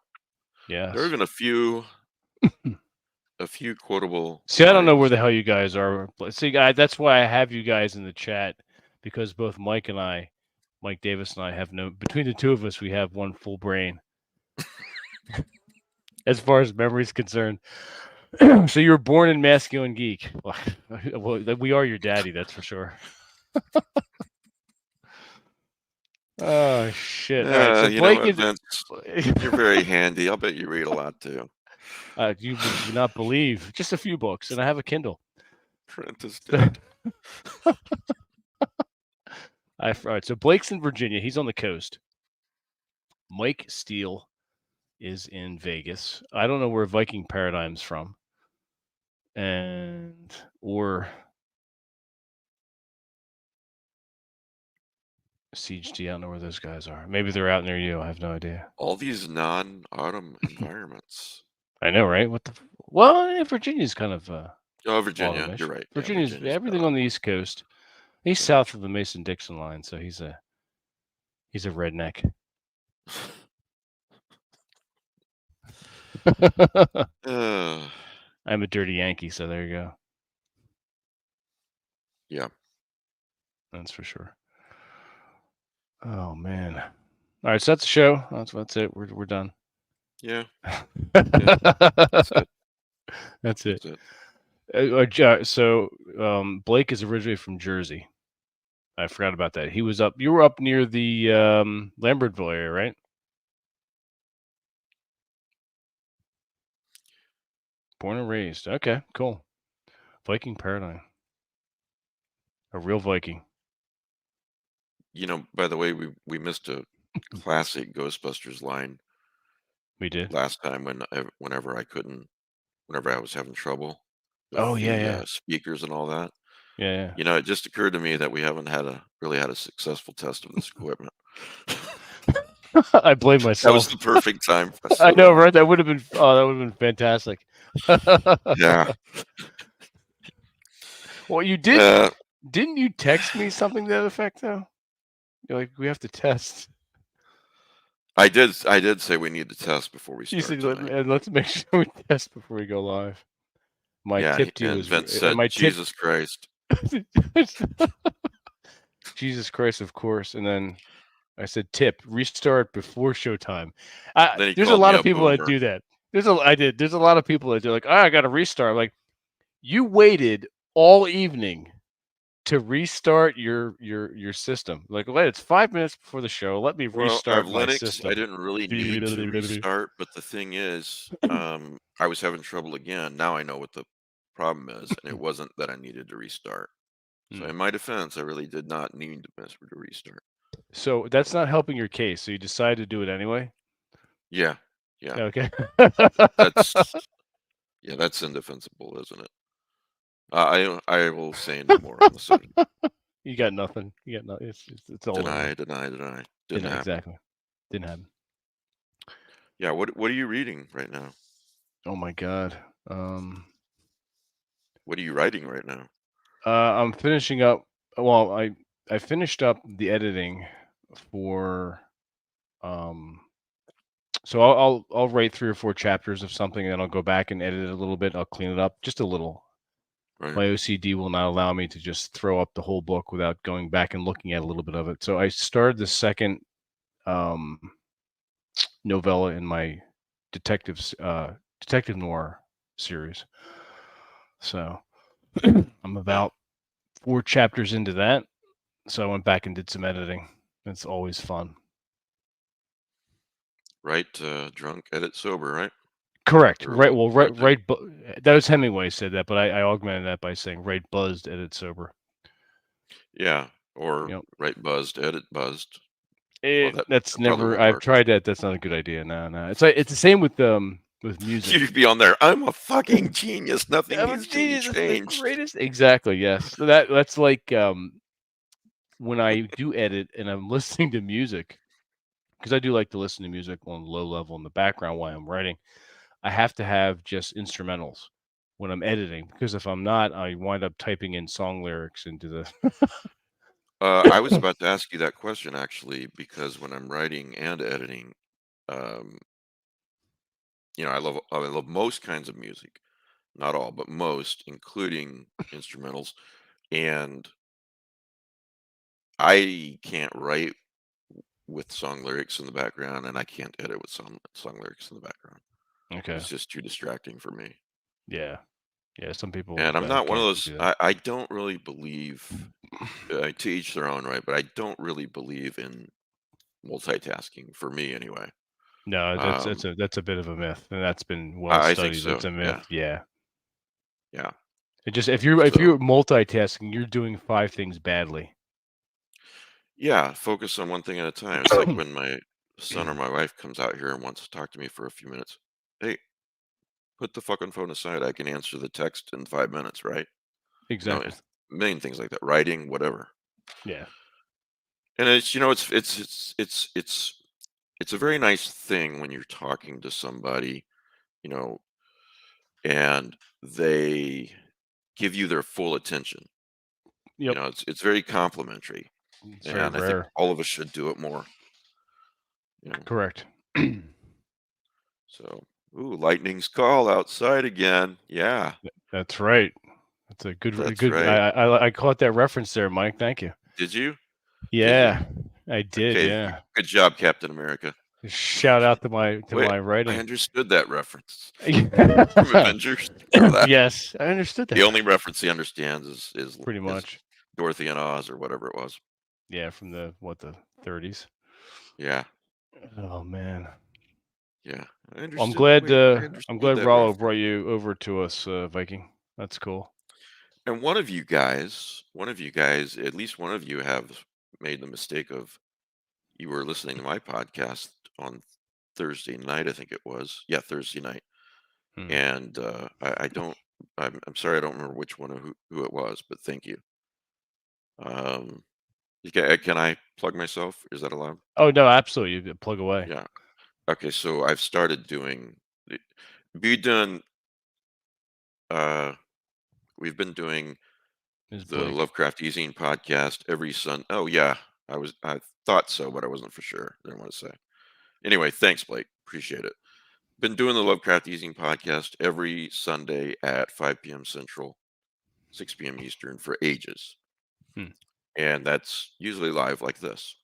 There are Yes. even a few quotable See, I don't know where lines. the hell you guys are. See, that's why I have you guys in the chat, because both Mike Davis and I have no. Between the two of us, we have one full brain as far as memory is concerned. So you were born in Masculine Geek. Well, we are your daddy, that's for sure. Oh shit! All right, so You know Blake what, is. Vince? You're very handy. I'll bet you read a lot too. You would not believe, just a few books, and I have a Kindle. Trent is dead. All right, so Blake's in Virginia. He's on the coast. Mike Steele is in Vegas. I don't know where Viking Paradigm's from, and or Siege T. I don't know where those guys are. Maybe they're out near you. I have no idea. All these non-autumn environments. I know, right? Well, Virginia's kind of Oh, Virginia, you're autumnish. right. Yeah, Virginia's Virginia's got everything on the autumn. East Coast. He's Yeah. south of the Mason-Dixon line, so he's a redneck. Uh, I'm a dirty Yankee, so there you go. yeah. That's for sure. Oh man. All right, so that's the show. That's it. We're done. Yeah. Yeah. That's That's it. it. That's it. So Blake is originally from Jersey. I forgot about that. He was up. You were up near the Lambertville area, right? Born and raised. Okay, cool. Viking paradigm. A real Viking. By the way, we missed a classic Ghostbusters line We did. last time whenever I was having trouble with Oh yeah, the yeah, speakers and all that. yeah, It just occurred to me that we haven't really had a successful test of this equipment. yeah. I blame That was myself. the perfect time for us I know, to. right? That would have been. Oh, that would have been fantastic. Yeah. Well, you did. Uh, Didn't you text me something to that effect though? You're like, we have to test. I did say we need to test before we You start said, tonight. Let's make sure we test before we go live." My Yeah, tip to you and was, Vince and said, my tip, "Jesus Christ." Jesus Christ, of course. And then I said, tip, restart before showtime. Then he There's a called lot me of a people that boomer. do that. I did. There's a lot of people that do like, I got to restart. Like, you waited all evening to restart your system. Like, wait, it's 5 minutes before the show. Let me Well, I have restart my Linux. I system. didn't really need to restart, but the thing is, I was having trouble again. Now I know what the problem is, and it wasn't that I needed to restart. So Hmm. in my defense, I really did not need to restart. So that's not helping your case. So you decided to do it anyway. Yeah, yeah, Okay. that's that's indefensible, isn't it? I will say no more on the subject. You got nothing. You got nothing. It's all over. Deny, deny, deny. Didn't Didn't happen. exactly. Didn't happen. Yeah, what are you reading right now? Oh my god. Um, What are you writing right now? I'm finishing up. Well, I finished up the editing for um. So I'll write 3 or 4 chapters of something, and then I'll go back and edit it a little bit. I'll clean it up just a little. Right. My OCD will not allow me to just throw up the whole book without going back and looking at a little bit of it. So I started the second um, novella in my detective noir series. So I'm Yeah. about 4 chapters into that. So I went back and did some editing. It's always fun. Write drunk, edit sober, right? Correct. Or Right. Well, write the that was Hemingway said that, but I augmented that by saying write buzzed, edit sober. yeah, or You know, write buzzed, edit buzzed. Well, that's that probably never. won't I've work. tried that. That's not a good idea. No, no. It's the same with music. You'd be on there. I'm a fucking genius. Nothing I'm a needs to be genius. This is the changed. greatest. Exactly. Yes. So that's like when I do edit and I'm listening to music, because I do like to listen to music on low level in the background while I'm writing. I have to have just instrumentals when I'm editing, because if I'm not, I wind up typing in song lyrics into the. I was about to ask you that question actually, because when I'm writing and editing, um, I love most kinds of music, not all, but most, including instrumentals. And I can't write with song lyrics in the background, and I can't edit with song lyrics in the background. Okay. It's just too distracting for me. Yeah. Yeah. Some people And I'm not one of can't those. do that. I don't really believe. To each their own, right? But I don't really believe in multitasking for me, anyway. No, Um, that's a bit of a myth, and that's been well I think studied. so. That's a myth. Yeah, Yeah. yeah. It just if So you're multitasking, you're doing 5 things badly. yeah, focus on one thing at a time. It's like when my son or my wife comes out here and wants to talk to me for a few minutes. Hey, put the fucking phone aside. I can answer the text in 5 minutes, right? Exactly. It's a million things like that. Writing, whatever. Yeah. And it's it's a very nice thing when you're talking to somebody, you know, and they give you their full attention. Yep, It's very complimentary, it's very and I think rare. all of us should do it more. You know, Correct. so ooh, lightning's call outside again. Yeah, That's right. That's a that's good. right. I caught that reference there, Mike. Thank you. Did you? Did you? Yeah, I did. Okay, Yeah. good job, Captain America. Shout out to my Wait, I writing. understood that reference from Avengers. Remember that? Yes, I understood The that only reference he understands pretty is much. Dorothy and Oz or whatever it was. Yeah, from the 30s. Yeah, Oh man. yeah. I Well, understood. Wait, I I'm understood glad that Rollo reference. brought you over to us, Viking. That's cool. And one of you guys, at least one of you have made the mistake of you were listening to my podcast on Thursday night, I think it was. Yeah, Thursday night. Hmm. And I don't, I'm sorry, I don't remember which one of who it was, but thank you. Um, can I plug myself? Is that allowed? Oh no, absolutely. You plug away. Yeah. Okay, so I've started doing, we done, uh, we've been doing Is the Blake Lovecraft Easing podcast every Sun. Oh yeah, I thought so, but I wasn't for sure. Didn't want to say. Anyway, thanks, Blake. Appreciate it. Been doing the Lovecraft Easing podcast every Sunday at 5 p.m. Central, 6 p.m. Eastern for ages, Hmm. and that's usually live like this.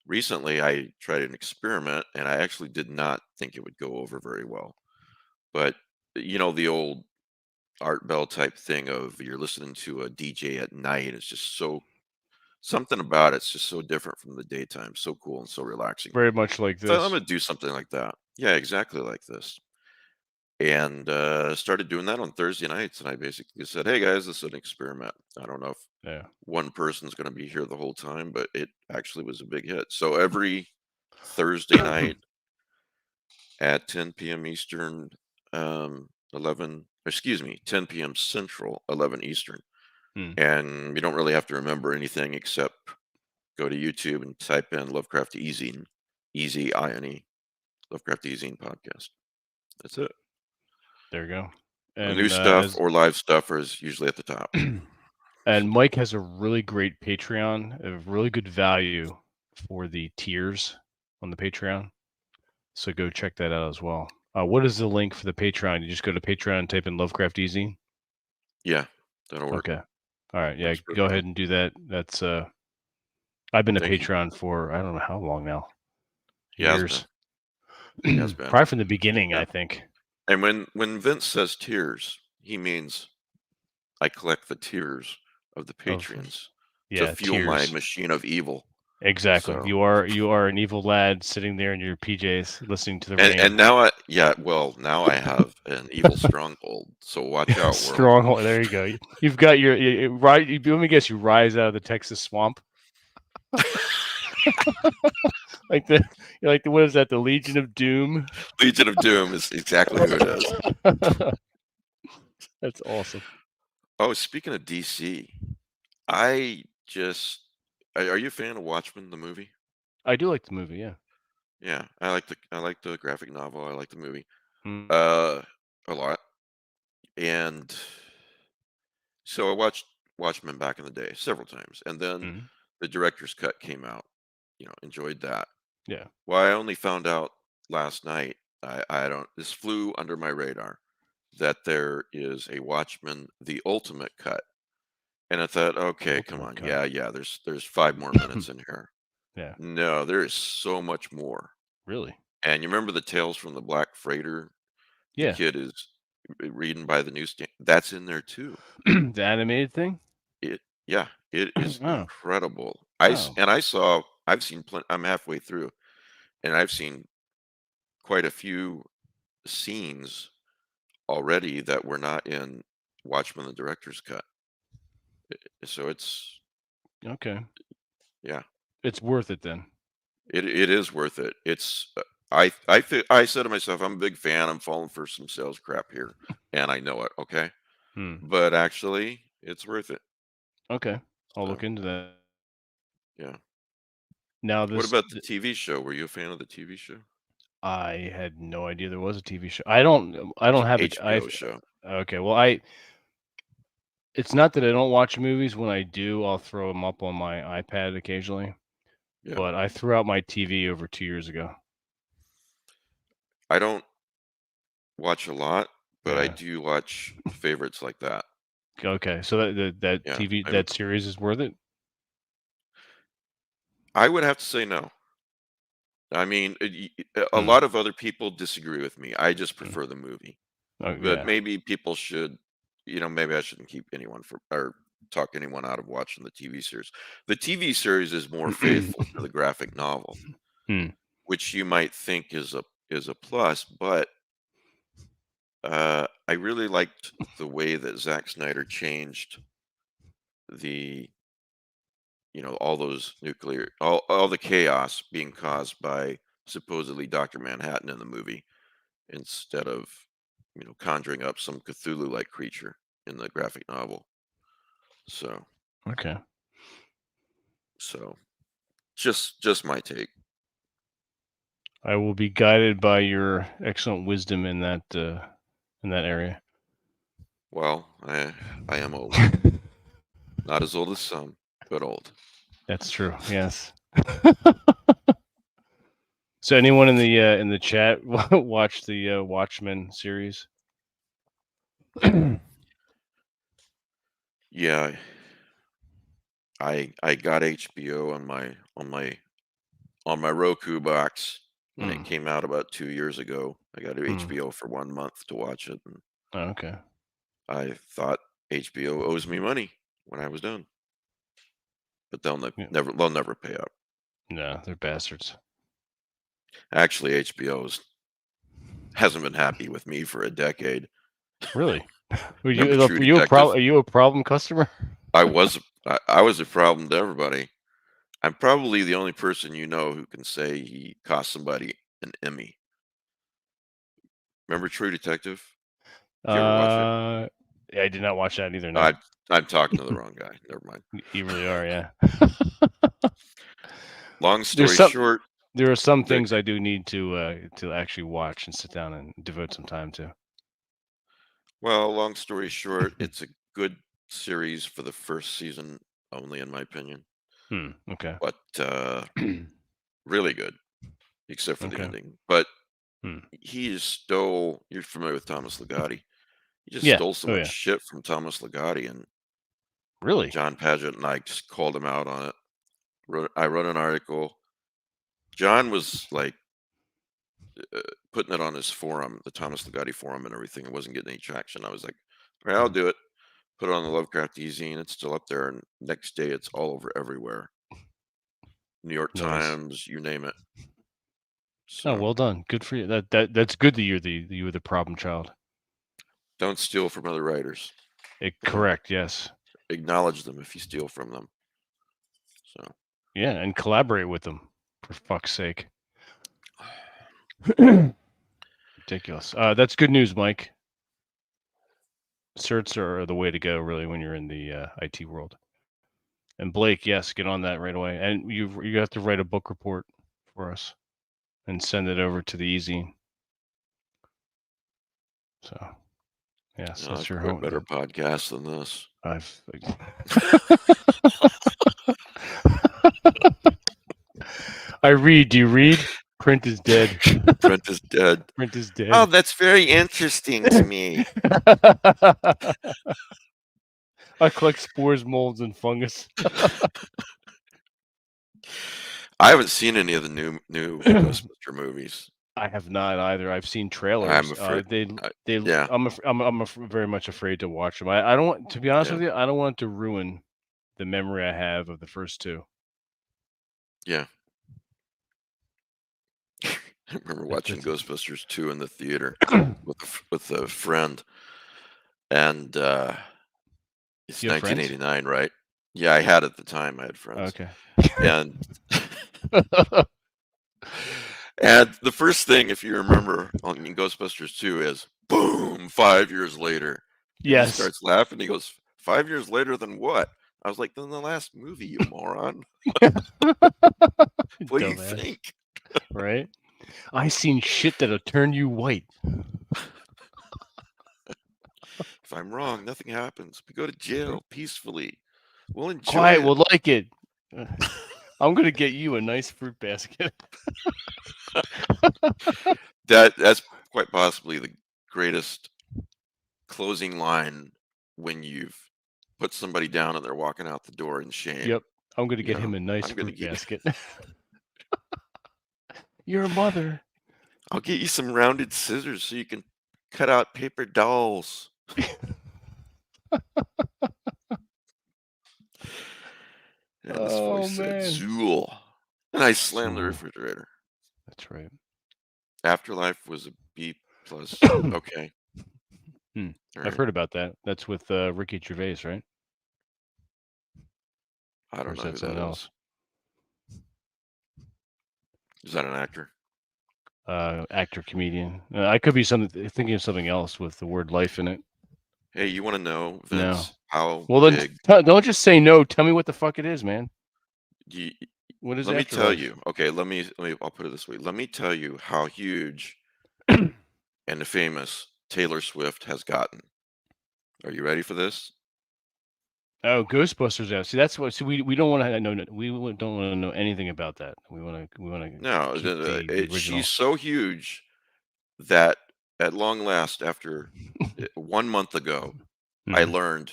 Recently, I tried an experiment, and I actually did not think it would go over very well. But the old Art Bell type thing of you're listening to a DJ at night. It's just so something about it's just so different from the daytime, so cool and so relaxing. very much like So I'm this. gonna do something like that. Yeah, exactly like this. And started doing that on Thursday nights. And I basically said, "Hey guys, this is an experiment. I don't know if Yeah. one person's going to be here the whole time, but it actually was a big hit." So every Thursday night at 10 p.m. Eastern, 11, excuse me, 10 p.m. Central, 11 Eastern. Hmm. And you don't really have to remember anything except go to YouTube and type in Lovecraft Easy, Easy INE, Lovecraft Easy podcast. That's it. There you go. New And stuff as or live stuff is usually at the top. and Mike has a really great Patreon, a really good value for the tiers on the Patreon. So go check that out as well. What is the link for the Patreon? You just go to Patreon and type in Lovecraft Easy. Yeah, that'll work. Okay. All right. Yeah, Works go perfectly. ahead and do that. That's I've been a Thank you. Patreon for I don't know how long now. He has been. Years. He has been. Probably from the beginning, Yeah. I think. And when Vince says tears, he means I collect the tears of the Of patrons to yeah, fuel my tears. machine of evil. Exactly. So You are an evil lad sitting there in your PJs listening to the and rain. now now I have an evil stronghold. So watch out, world. Stronghold. There you go. You've got right. Let me guess. You rise out of the Texas swamp, like the what is that? The Legion of Doom. Legion of Doom is exactly who it is. That's awesome. Oh, speaking of DC, I just are you a fan of Watchmen the movie? I do like the movie. Yeah. Yeah, I like the graphic novel. I like the movie. Mm, Uh, a lot. And so I watched Watchmen back in the day several times, and then mm, the director's cut came out. Enjoyed that. yeah. Well, I only found out last night. I don't. This flew under my radar that there is a Watchmen the Ultimate Cut, and I thought, okay, come Ultimate on, cut. yeah. There's 5 more minutes in here. Yeah. No, there is so much more. Really. And you remember the Tales from the Black Freighter? The Yeah. kid is reading by the newsstand. That's in there too. The animated thing. It yeah, it is Oh. incredible. Oh. I've seen I'm halfway through, and I've seen quite a few scenes already that were not in Watchmen the director's cut. So it's Okay. yeah, It's worth it then. it is worth it. It's I said to myself, I'm a big fan. I'm falling for some sales crap here, and I know it. Okay, Hmm. but actually, it's worth it. Okay. I'll So look into that. yeah. Now What this, about the TV show? Were you a fan of the TV show? I had no idea there was a TV show. I don't have it. HBO show. Okay. Well, it's not that I don't watch movies. When I do, I'll throw them up on my iPad occasionally. Yeah. But I threw out my TV over 2 years ago. I don't watch a lot, but I Yeah. do watch favorites like that. Okay. So that Yeah. TV that series is worth it. I would have to say no. I mean, a Hmm. lot of other people disagree with me. I just Hmm. prefer the movie. Oh But yeah. maybe people should, maybe I shouldn't keep anyone or talk anyone out of watching the TV series. The TV series is more faithful to the graphic novel, Hmm. which you might think is a plus, but I really liked the way that Zack Snyder changed the all those all the chaos being caused by supposedly Dr. Manhattan in the movie instead of conjuring up some Cthulhu like creature in the graphic novel. So Okay. so just my take. I will be guided by your excellent wisdom in that area. Well, I am old. Not as old as some, but old. That's true. Yes. So anyone in the chat watch the Watchmen series? Yeah, I got HBO on my Roku box when it Hmm. came out about 2 years ago. I got Hmm. HBO for 1 month to watch it, and Oh, okay. I thought HBO owes me money when I was done, but Yeah. they'll never pay up. No, they're bastards. Actually, hasn't been happy with me for a decade. Really? Were Remember you True are you a Detective? problem? Are you a problem customer? I was a problem to everybody. I'm probably the only person who can say he cost somebody an Emmy. Remember True Detective? Did you ever watch it? Uh, yeah, I did not watch that either. No, I I'm talking to the wrong guy. Never mind. you really are. Yeah. Long There's story some. short, There are some the things I do need to actually watch and sit down and devote some time to. long story short, it's a good series for the first season only, in my opinion, Okay. but really good, except for the Okay. ending. But Hmm. he just stole. You're familiar with Thomas Ligotti? He just Yeah. stole so Oh much yeah. shit from Thomas Ligotti, and Really? John Paget and I just called him out on it. I wrote an article. John was like putting it on his forum, the Thomas Ligotti forum, and everything. It wasn't getting any traction. I was like, all right, I'll do it. Put it on the Lovecraft Easy, and it's still up there. And next day, it's all over everywhere. New York Nice. Times, you name it. Oh, So well done. Good for you. That's good that you were the problem child. don't steal from other writers. Correct. Yes. Acknowledge them if you steal from them. So Yeah, and collaborate with them. For fuck's sake. Ridiculous. That's good news, Mike. Certs are the way to go, really, when you're in the IT world. And Blake, yes, get on that right away. And you have to write a book report for us and send it over to the Easy. So, yes, that's I've your quit better home. podcasts than this. I've. I read. Do you read? Print is dead. Print is dead. Print is Oh, dead. that's very interesting to me. I collect spores, molds, and fungus. I haven't seen any of the new Ghostbuster movies. I have not either. I've seen I'm trailers. afraid. They. Yeah, I'm very much afraid to watch them. I don't want to be honest yeah, with you. I don't want it to ruin the memory I have of the first two. yeah. I remember watching That's Ghostbusters 2 in the theater with a friend, and it's You have friends? 1989, right? Yeah, I had at the time. I had friends, Okay. and and the first thing, if you remember, in Ghostbusters 2 is boom, 5 years later, and he Yes. starts laughing. He goes, 5 years later than what? I was like, "In the last movie, you moron. What do you Dumbass, think? right? I seen shit that'll turn you white. If I'm wrong, nothing happens. We go to jail peacefully. We'll enjoy Quiet it." will like it. Uh, I'm gonna get you a nice fruit basket. That's quite possibly the greatest closing line when you've put somebody down and they're walking out the door in shame. Yep, I'm gonna You get know, him a nice I'm gonna fruit get basket. Your mother. I'll get you some rounded scissors so you can cut out paper dolls. And this voice Oh said, man. "Zool." And I slammed the So refrigerator. that's right. Afterlife was a B plus. Okay. Hmm. All I've right. heard about that. That's with Ricky Gervais, right? I Or don't is know that who that someone is. else? Is that an actor? Actor, comedian. I could be thinking of something else with the word life in it. Hey, you want to know, No. Vince, how Well, then big? don't just say no. Tell me what the fuck it is, man. You, What is let me tell afterlife? you. Okay, I'll put it this way. Let me tell you how huge and famous Taylor Swift has gotten. Are you ready for this? Oh, Ghostbusters out. See, that's what. See, we don't want to know. Don't want to know anything about that. We want to No, keep the she's original. so huge that at long last, after 1 month ago, I Mhm. learned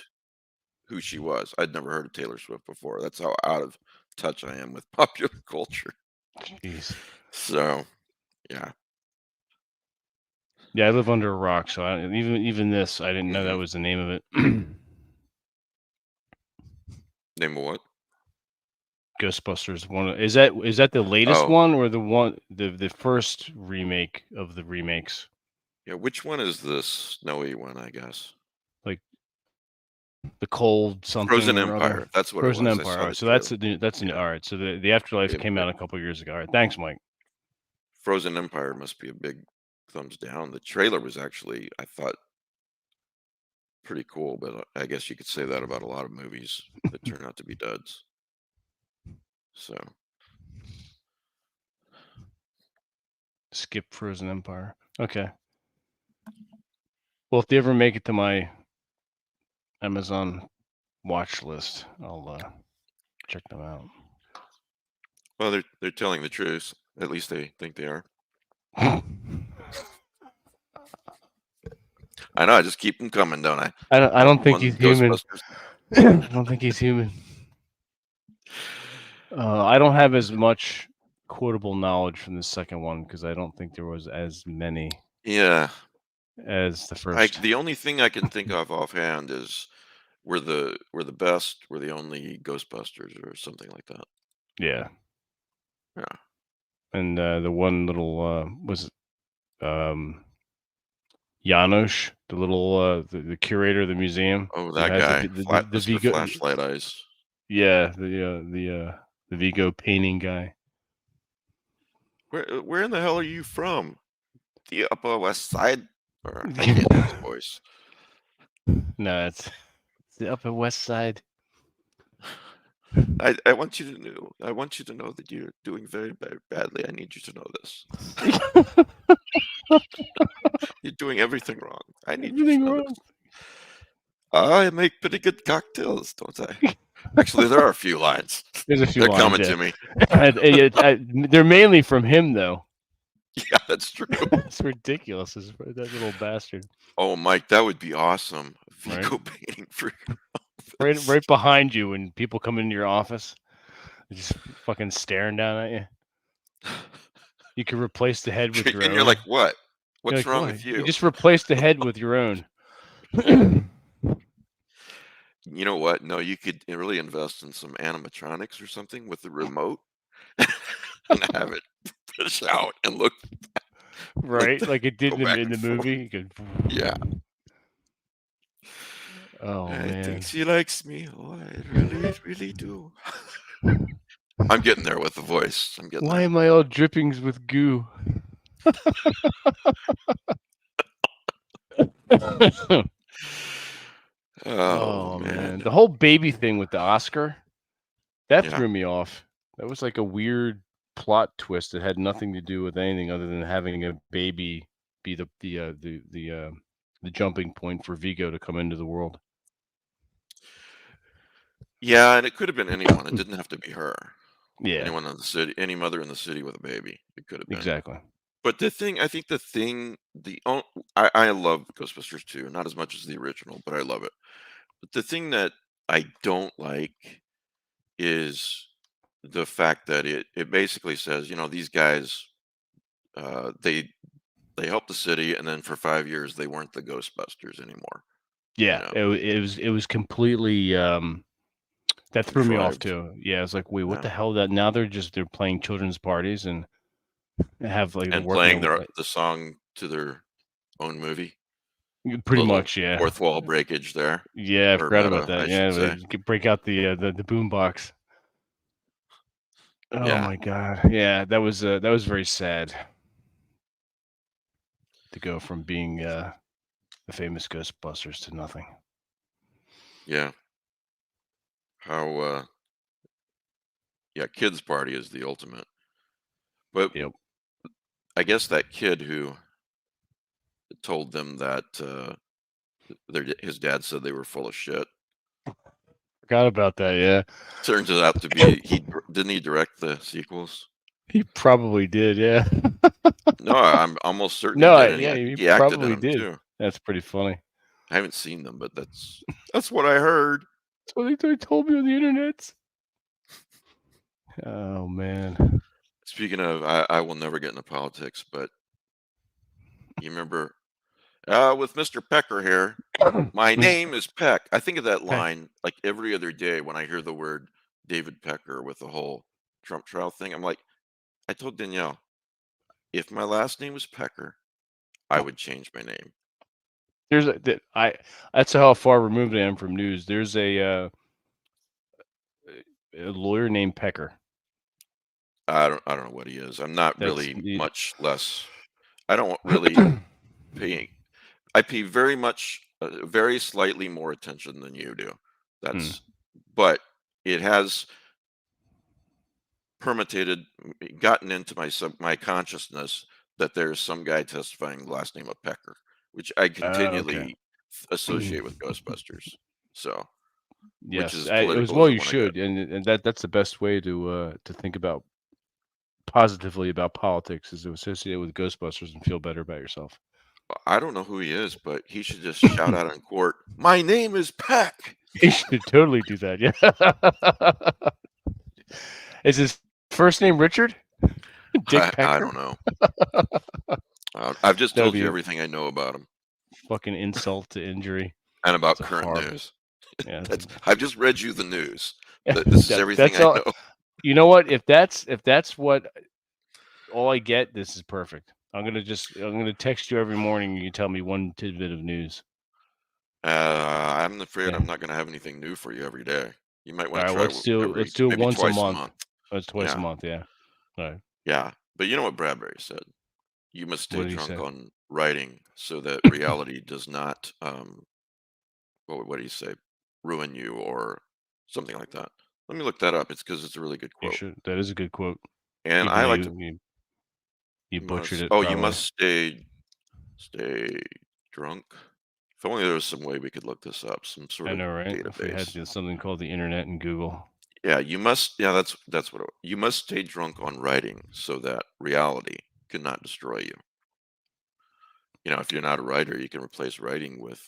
who she was. I'd never heard of Taylor Swift before. That's how out of touch I am with popular culture. Jeez. So, yeah. Yeah, I live under a rock, so even this, I didn't know that Hmm. was the name of it. Name of what? Ghostbusters. Is that the latest Oh, one or the first remake of the remakes? yeah. Which one is the snowy one? I guess Like the cold something Frozen or other. Empire. That's what it Frozen was. I Empire. All saw right, the so that's trailer. the new, that's the new, Yeah. all right. So the Afterlife came But out a couple years ago. All right, thanks, Mike. Frozen Empire must be a big thumbs down. The trailer was actually, I thought, pretty cool, but I guess you could say that about a lot of movies that turn out to be duds. So, Skip Frozen Empire. Okay. Well, if they ever make it to my Amazon watch list, I'll check them out. well, they're telling the truth. At least they think they are. I know. I just keep them coming, don't I? I Like don't the think one he's human. Ghostbusters. I don't think he's human. I don't have as much quotable knowledge from the second one because I don't think there was as many Yeah, as the first. the only thing I can think of offhand is we're the best, we're the only Ghostbusters or something like that. Yeah, Yeah. and the one little was um, Janos, the little the curator of the museum Oh, who that has guy, the Mr. Vigo. Flashlight Eyes. Yeah, the Vigo painting guy. Where in the hell are you from? The Upper West Side? Or I can't do his voice. No, it's the Upper West Side. I want you to know. I want you to know that you're doing very, very badly. I need you to know this. You're doing everything wrong. I need you to Everything know wrong. this. I make pretty good cocktails, don't I? Actually, there are a few lines. There's a few They're lines, coming yeah. to me. They're mainly from him, though. Yeah, that's true. It's ridiculous. That little bastard, Oh, Mike, that would be awesome. right? Vigo painting for your Right, office. right behind you when people come into your office, just fucking staring down at you. You could replace the head with your And you're own. like, what? You're What's like, wrong what? with You you? just replace the head with your own. You know what? No, you could really invest in some animatronics or something with the remote and have it push out and look like Right, like it go did back in and the forth. movie. You could. Yeah. Oh I think man, she likes me. Oh, I really, really do. I'm getting there with the voice. I'm getting why there. am I all drippings with goo? Oh Oh man, man. the whole baby thing with the Oscar that Yeah. threw me off. That was like a weird plot twist that had nothing to do with anything other than having a baby be the jumping point for Vigo to come into the world. Yeah, and it could have been anyone. It didn't have to be her. Yeah, Anyone in the city, any mother in the city with a baby. It could have been. exactly. But I think I love Ghostbusters 2, not as much as the original, but I love it. But the thing that I don't like is the fact that it basically says, these guys, they helped the city, and then for 5 years they weren't the Ghostbusters anymore. You Yeah, know, it was completely, that threw me off contrived. too. Yeah, it's like, "Wait, what Yeah, the hell?" That now they're playing children's parties and have, like, they're and working playing their the song to their own movie. pretty Little much, yeah. fourth wall breakage there, Yeah, I or forgot about meta, that. I Yeah, should they say. break out the boom box. Oh Yeah, my god. Yeah, that was very sad to go from being, the famous Ghostbusters to nothing. yeah. How yeah, kids party is the ultimate. But Yep. I guess that kid who told them that his dad said they were full of shit. Forgot about that, yeah. Turns it out to be didn't he direct the sequels? He probably did, yeah. No, I'm almost certain he No, did, and yeah, I think he he acted in probably them did. too. That's pretty funny. I haven't seen them, but that's what I heard. That's what they told me on the internet. Oh, man. Speaking of, I will never get into politics, but you remember with Mr. Pecker here. My Miss name is Peck. I think of that Peck. line like every other day when I hear the word David Pecker with the whole Trump trial thing. I'm like, I told Danielle, if my last name was Pecker, I would change my name. There's a that I that's how far removed I am from news. There's a lawyer named Pecker. I don't know what he is. I'm not That's really the much less. I don't really pay. I pay very slightly more attention than you do. Hmm. That's, but it has permutated, gotten into my consciousness that there's some guy testifying the last name of Pecker, which I Oh, okay. continually associate with Ghostbusters. So, which is Yes, as I it was political as well, I you want to get. should, and that's the best way to think about positively about politics is to associate it with Ghostbusters and feel better about yourself. I don't know who he is, but he should just shout out in court, "My name is Peck." You should totally do that, yeah. Is his first name Richard? Dick I Pecker? don't know. I've just That would told be you a everything I know about him fucking insult to injury. and It's about a current horrible news. yeah, I've just read you the news. yeah, This is everything that's I all know. you know what? If that's what all I get, this is perfect. I'm gonna text you every morning and you tell me one tidbit of news. I'm afraid Okay. I'm not going to have anything new for you every day. You might want All to right, try let's do it maybe once a twice a month. month. That's twice a Yeah, month, yeah. All right. yeah. But you know what Bradbury said? You must What stay did he drunk say? on writing so that reality does not, what do you say, ruin you or something like that. Let me look that up. It's because it's a really good You quote. should that is a good quote, And even I though like to, you butchered it you probably. must stay drunk. If only there was some way we could look this up, some sort I of know, right? If we had database. something called the internet and Google. Yeah, that's what you must stay drunk on writing so that reality cannot destroy you. If you're not a writer, you can replace writing with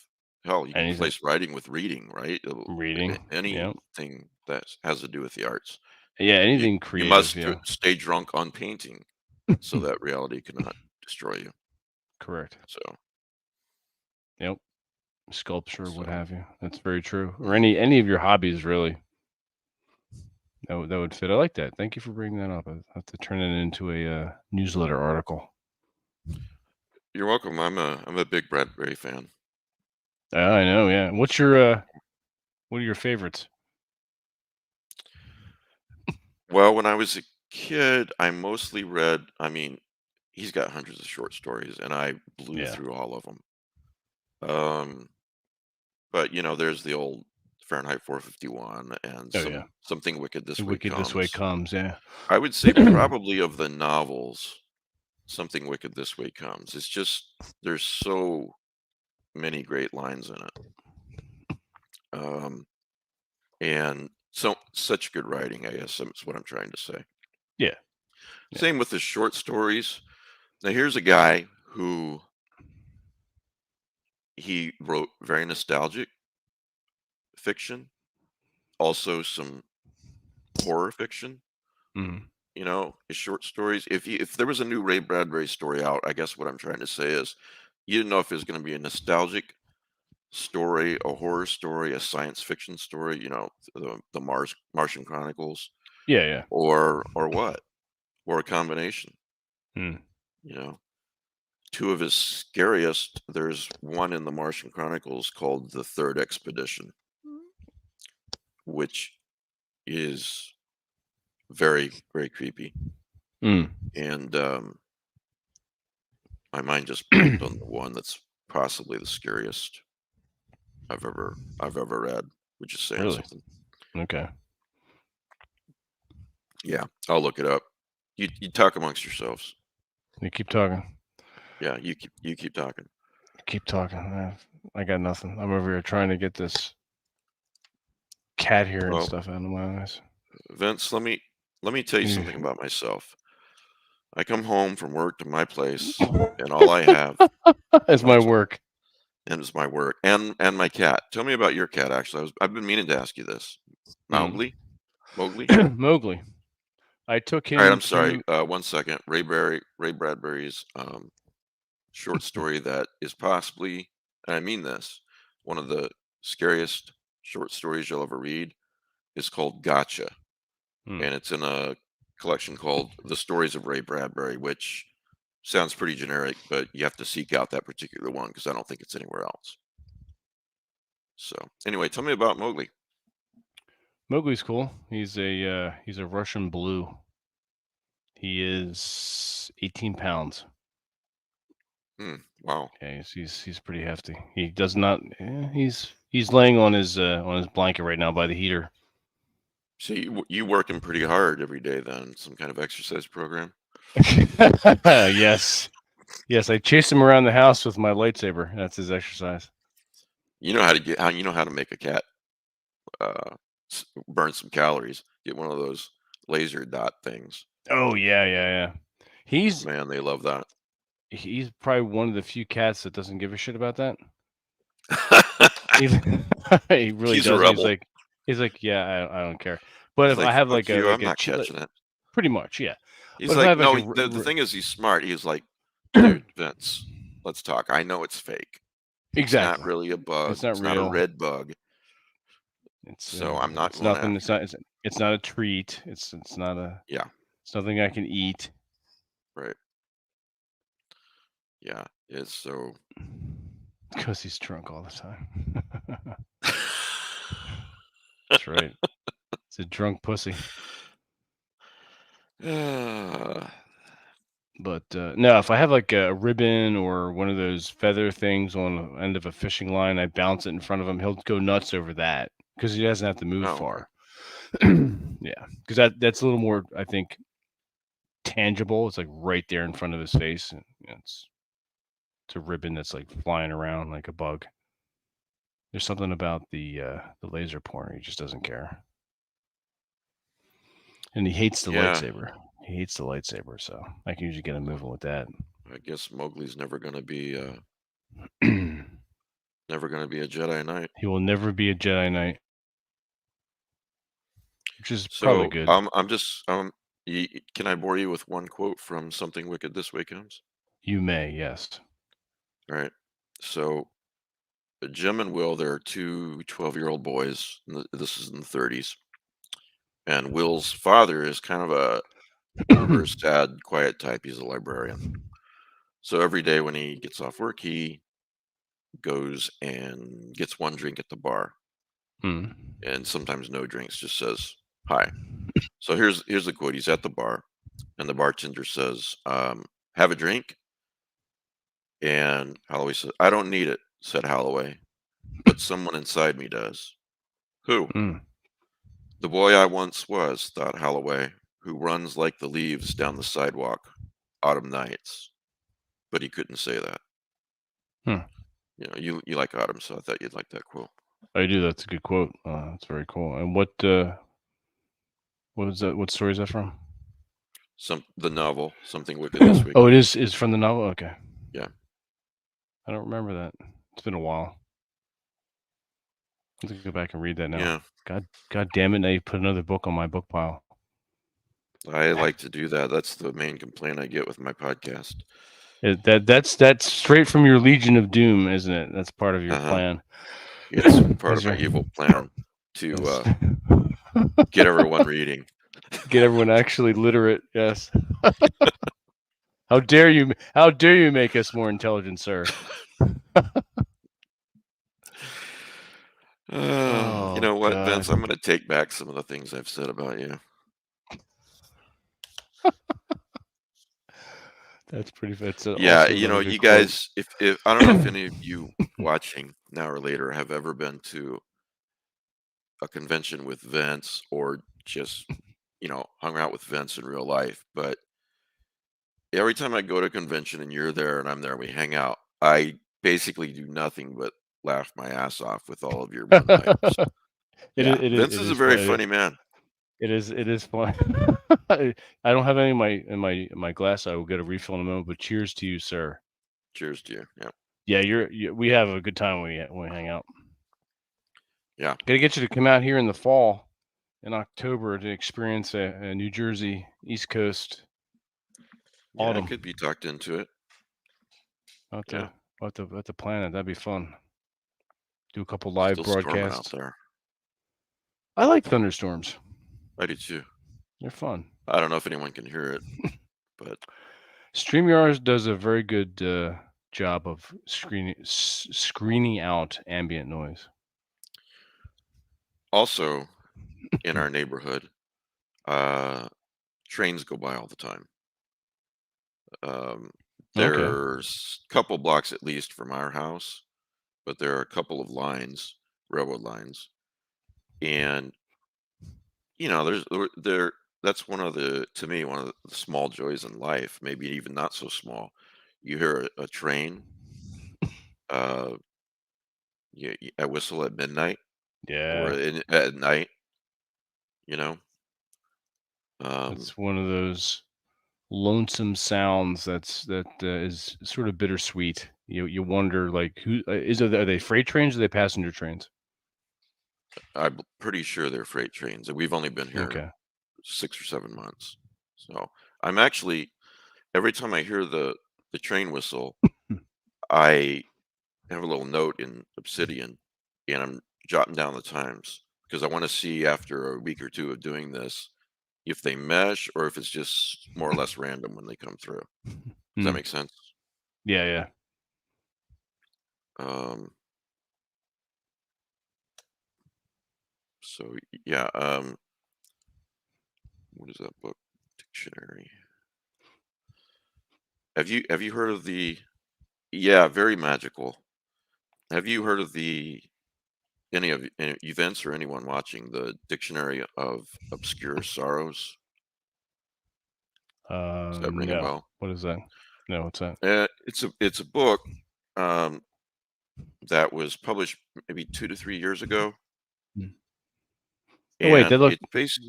hell, you can Anything replace writing with reading, right? reading. Yeah. Anything that has to do with the arts. Yeah, You anything you creative, must yeah. stay drunk on painting so that reality cannot destroy you. Correct. So, Yep. Sculpture, what so have you. That's very true. Or mhm. any of your hobbies really. That would fit. I like that. Thank you for bringing that up. I have to turn it into a newsletter article. You're welcome. I'm a big Bradbury fan. I know, yeah. What are your favorites? Well, when I was a kid, I mostly read. I mean, he's got hundreds of short stories, and I blew Yeah. through all of them. Um, But there's the old Fahrenheit 451 and Oh yeah, something wicked the this way wicked this way comes. comes. Yeah. I would say probably of the novels, something wicked this way comes. It's just there's so many great lines in it. Um, and such good writing, I guess is what I'm trying to say. Yeah. Yeah. Same with the short stories. Now here's a guy who he wrote very nostalgic fiction, also some horror fiction. Mhm. His short stories. If there was a new Ray Bradbury story out, I guess what I'm trying to say is you didn't know if it was going to be a nostalgic story, a horror story, a science fiction story, the Martian Chronicles, Yeah. Yeah. or what, or a combination. Mm. You know, two of his scariest. There's one in the Martian Chronicles called the Third Expedition, which is very very creepy, Mm. and my mind just blanked on the one that's possibly the scariest I've ever read, which is saying Really? something. Okay. Yeah, I'll look it up. You talk amongst yourselves. You keep talking. Yeah, you keep talking. Keep talking. I got nothing. I'm over here trying to get this cat hair and Well, stuff out of my eyes. Vince, let me tell you something about myself. I come home from work to my place, and all I have, That's I'm my sorry, work. and is my work and my cat. Tell me about your cat. Actually, I've been meaning to ask you this. Mm. Mowgli, Mowgli. Mowgli. I took All right, him I'm sorry. to. 1 second. Ray Bradbury's short story that is possibly, and I mean this, one of the scariest short stories you'll ever read is called Gotcha, Mm. and it's in a collection called The Stories of Ray Bradbury, which sounds pretty generic, but you have to seek out that particular one because I don't think it's anywhere else. So, anyway, tell me about Mowgli. Mowgli's cool. He's a Russian blue. He is 18 pounds. Wow. Yeah, he's pretty hefty. He does not. He's laying on his blanket right now by the heater. So you working pretty hard every day then? Some kind of exercise program? Yes, yes. I chase him around the house with my lightsaber. That's his exercise. You know how to make a cat burn some calories. Get one of those laser dot things. Oh yeah, yeah, yeah. He's Man, they love that. he's probably one of the few cats that doesn't give a shit about that. He, he really He's a doesn't. rebel. He's like, yeah, I don't care. But He's if like, I have "Fuck you, I'm like a not chill, catching it." pretty much, yeah. But He's if I like, have like "No, a the thing is he's smart." He's like, "Dude, Vince, let's talk. I know it's fake. It's not exactly, really a it's bug. not It's not a real. red bug, so I'm not It's going nothing. after you." It's not a treat. It's not a. Yeah, It's nothing I can eat. right. Yeah, it's so Because he's drunk all the time. That's right. It's a drunk pussy. Ah, But no, if I have like a ribbon or one of those feather things on the end of a fishing line, I bounce it in front of him. He'll go nuts over that because he doesn't have to move oh, okay. far. Yeah, because that's a little more, I think, tangible. It's like right there in front of his face. And, it's a ribbon that's like flying around like a bug. There's something about the laser pointer. He just doesn't care, and he hates the Yeah, lightsaber. He hates the lightsaber, so I can usually get him moving with that. I guess Mowgli's He never gonna be a Jedi Knight. will never be a Jedi Knight, which is probably So good. I'm just can I bore you with one quote from Something Wicked This Way Comes? You may, yes. All right. So Jim and Will, they're two 12-year-old boys. This is in the 30s. And Will's father is kind of a older, sad, quiet type. He's a librarian. So every day when he gets off work, he goes and gets one drink at the bar. Hmm. And sometimes no drinks, just says hi. So here's the quote. He's at the bar, and the bartender says, "Have a drink." And Holloway said, "I don't need it," said Holloway. but someone inside me does. Who? Mm. The boy I once was, thought Holloway, who runs like the leaves down the sidewalk autumn nights. But he couldn't say that. Hmm. You know, you like autumn, so I thought you'd like that quote. I do. That's a good quote. That's very cool. And what is that? What story is that from? The novel, Something Wicked This Week. Oh, it is from the novel. Okay, Yeah. I don't remember that. It's been a while. I have to go back and read that now. Yeah. God damn it! Now you put another book on my book pile. I like to do that. That's the main complaint I get with my podcast. That's straight from your Legion of Doom, isn't it? That's part of your Uh-huh. plan. It's part of That's my right. evil plan to Yes. get everyone reading. Get everyone actually literate. Yes. How dare you? How dare you make us more intelligent, sir? You Oh know what, God, Vince? I'm going to take back some of the things I've said about you. that's pretty. That's Yeah, also you another know, good you quote. guys, if I don't know if any of you watching now or later have ever been to a convention with Vince or just, hung out with Vince in real life, but every time I go to a convention and you're there and I'm there, we hang out, I basically do nothing but laugh my ass off with all of your one-liners. Yeah, Vince It is a is very fun. funny man. It is fun. I don't have any in my glass. I will get a refill in a moment. But cheers to you, sir. Cheers to you. Yeah, Yeah, we have a good time when we hang out. yeah, Got to get you to come out here in the fall, in October, to experience a New Jersey East Coast yeah. I autumn. could be talked into it. Out Yeah, to at the planet. That'd be fun. Do a couple live still storming out broadcasts. there. I like thunderstorms. I do too. They're fun. I don't know if anyone can hear it, but StreamYard does a very good job of screening out ambient noise. also in our neighborhood, uh, trains go by all the time. Um, Okay. there's a couple blocks at least from our house, but there are a couple of lines, railroad lines, and there. That's one of the to me one of the small joys in life. Maybe even not so small. You hear a train, uh, a whistle at midnight or Yeah. at night. You know, um, It's one of those lonesome sounds that is sort of bittersweet. You wonder like who are they freight trains or are they passenger trains? I'm pretty sure they're freight trains, and we've only been here Okay. 6 or 7 months. So I'm actually every time I hear the train whistle, I have a little note in Obsidian, and I'm jotting down the times because I want to see after a week or two of doing this if they mesh or if it's just more or less random when they come through. Does that Hmm. make sense? Yeah, yeah. Um, yeah. What is that book? Dictionary. Have you heard of the? Yeah, very magical. Have you heard of the any events or anyone watching the Dictionary of Obscure Sorrows? Does that ring a No. bell? What is that? No, what's that? It's a book um, that was published maybe 2 to 3 years ago, Hmm. Oh wait, and that look. it's based.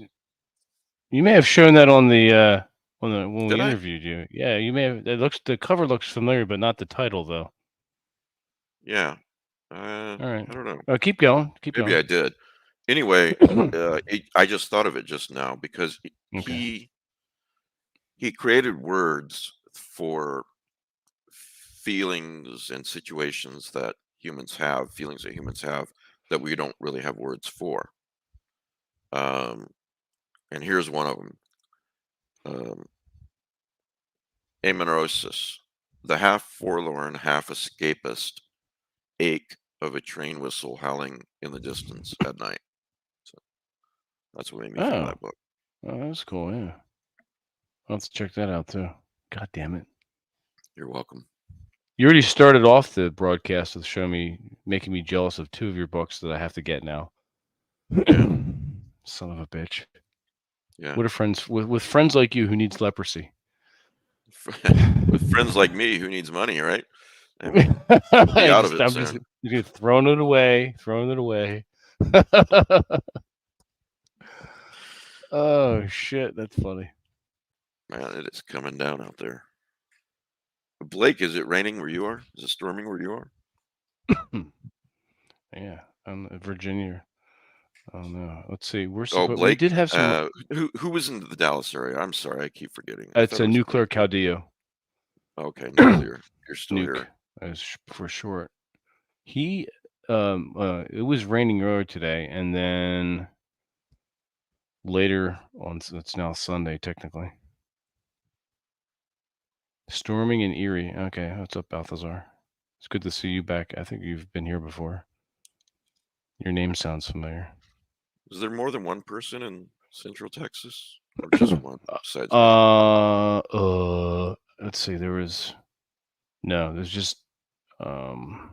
You may have shown that on the when we Did I? interviewed you. Yeah, you may have. It looks the cover looks familiar, but not the title though. Yeah. All right. I don't know. Keep going. Keep Maybe going. I did. Anyway, I just thought of it just now because Okay. he created words for feelings and situations that feelings that humans have that we don't really have words for. Um, and here's one of them. Amaurosis, the half forlorn, half escapist ache of a train whistle howling in the distance at night. So that's what made me think of Oh, that book. oh, that's cool. Yeah, I'll have to check that out too. God damn it. You're welcome. You already started off the broadcast with making me jealous of 2 of your books that I have to get now. Yeah, Son of a bitch. yeah. What are friends with friends like you who needs leprosy? With friends like me, who needs money, right? I mean, we'll be I out of just it I'm just soon. throwing it away, throwing it away. Oh shit, that's funny. Man, it is coming down out there. Blake, is it raining where you are? Is it storming where you are? Yeah, I'm in Virginia. Oh no. Let's see. Oh, We did Blake, have some. who was in the Dallas area? I'm sorry, I keep forgetting. I It's thought it a was nuclear Blake. Caldillo. Okay, nuclear. You're still Nuke, here. for short. He it was raining earlier today, and then later on, it's now Sunday technically. Storming in Erie. Okay, what's up, Balthazar? It's good to see you back. I think you've been here before. Your name sounds familiar. Is there more than one person in Central Texas, or just one besides me? Let's see. There's um,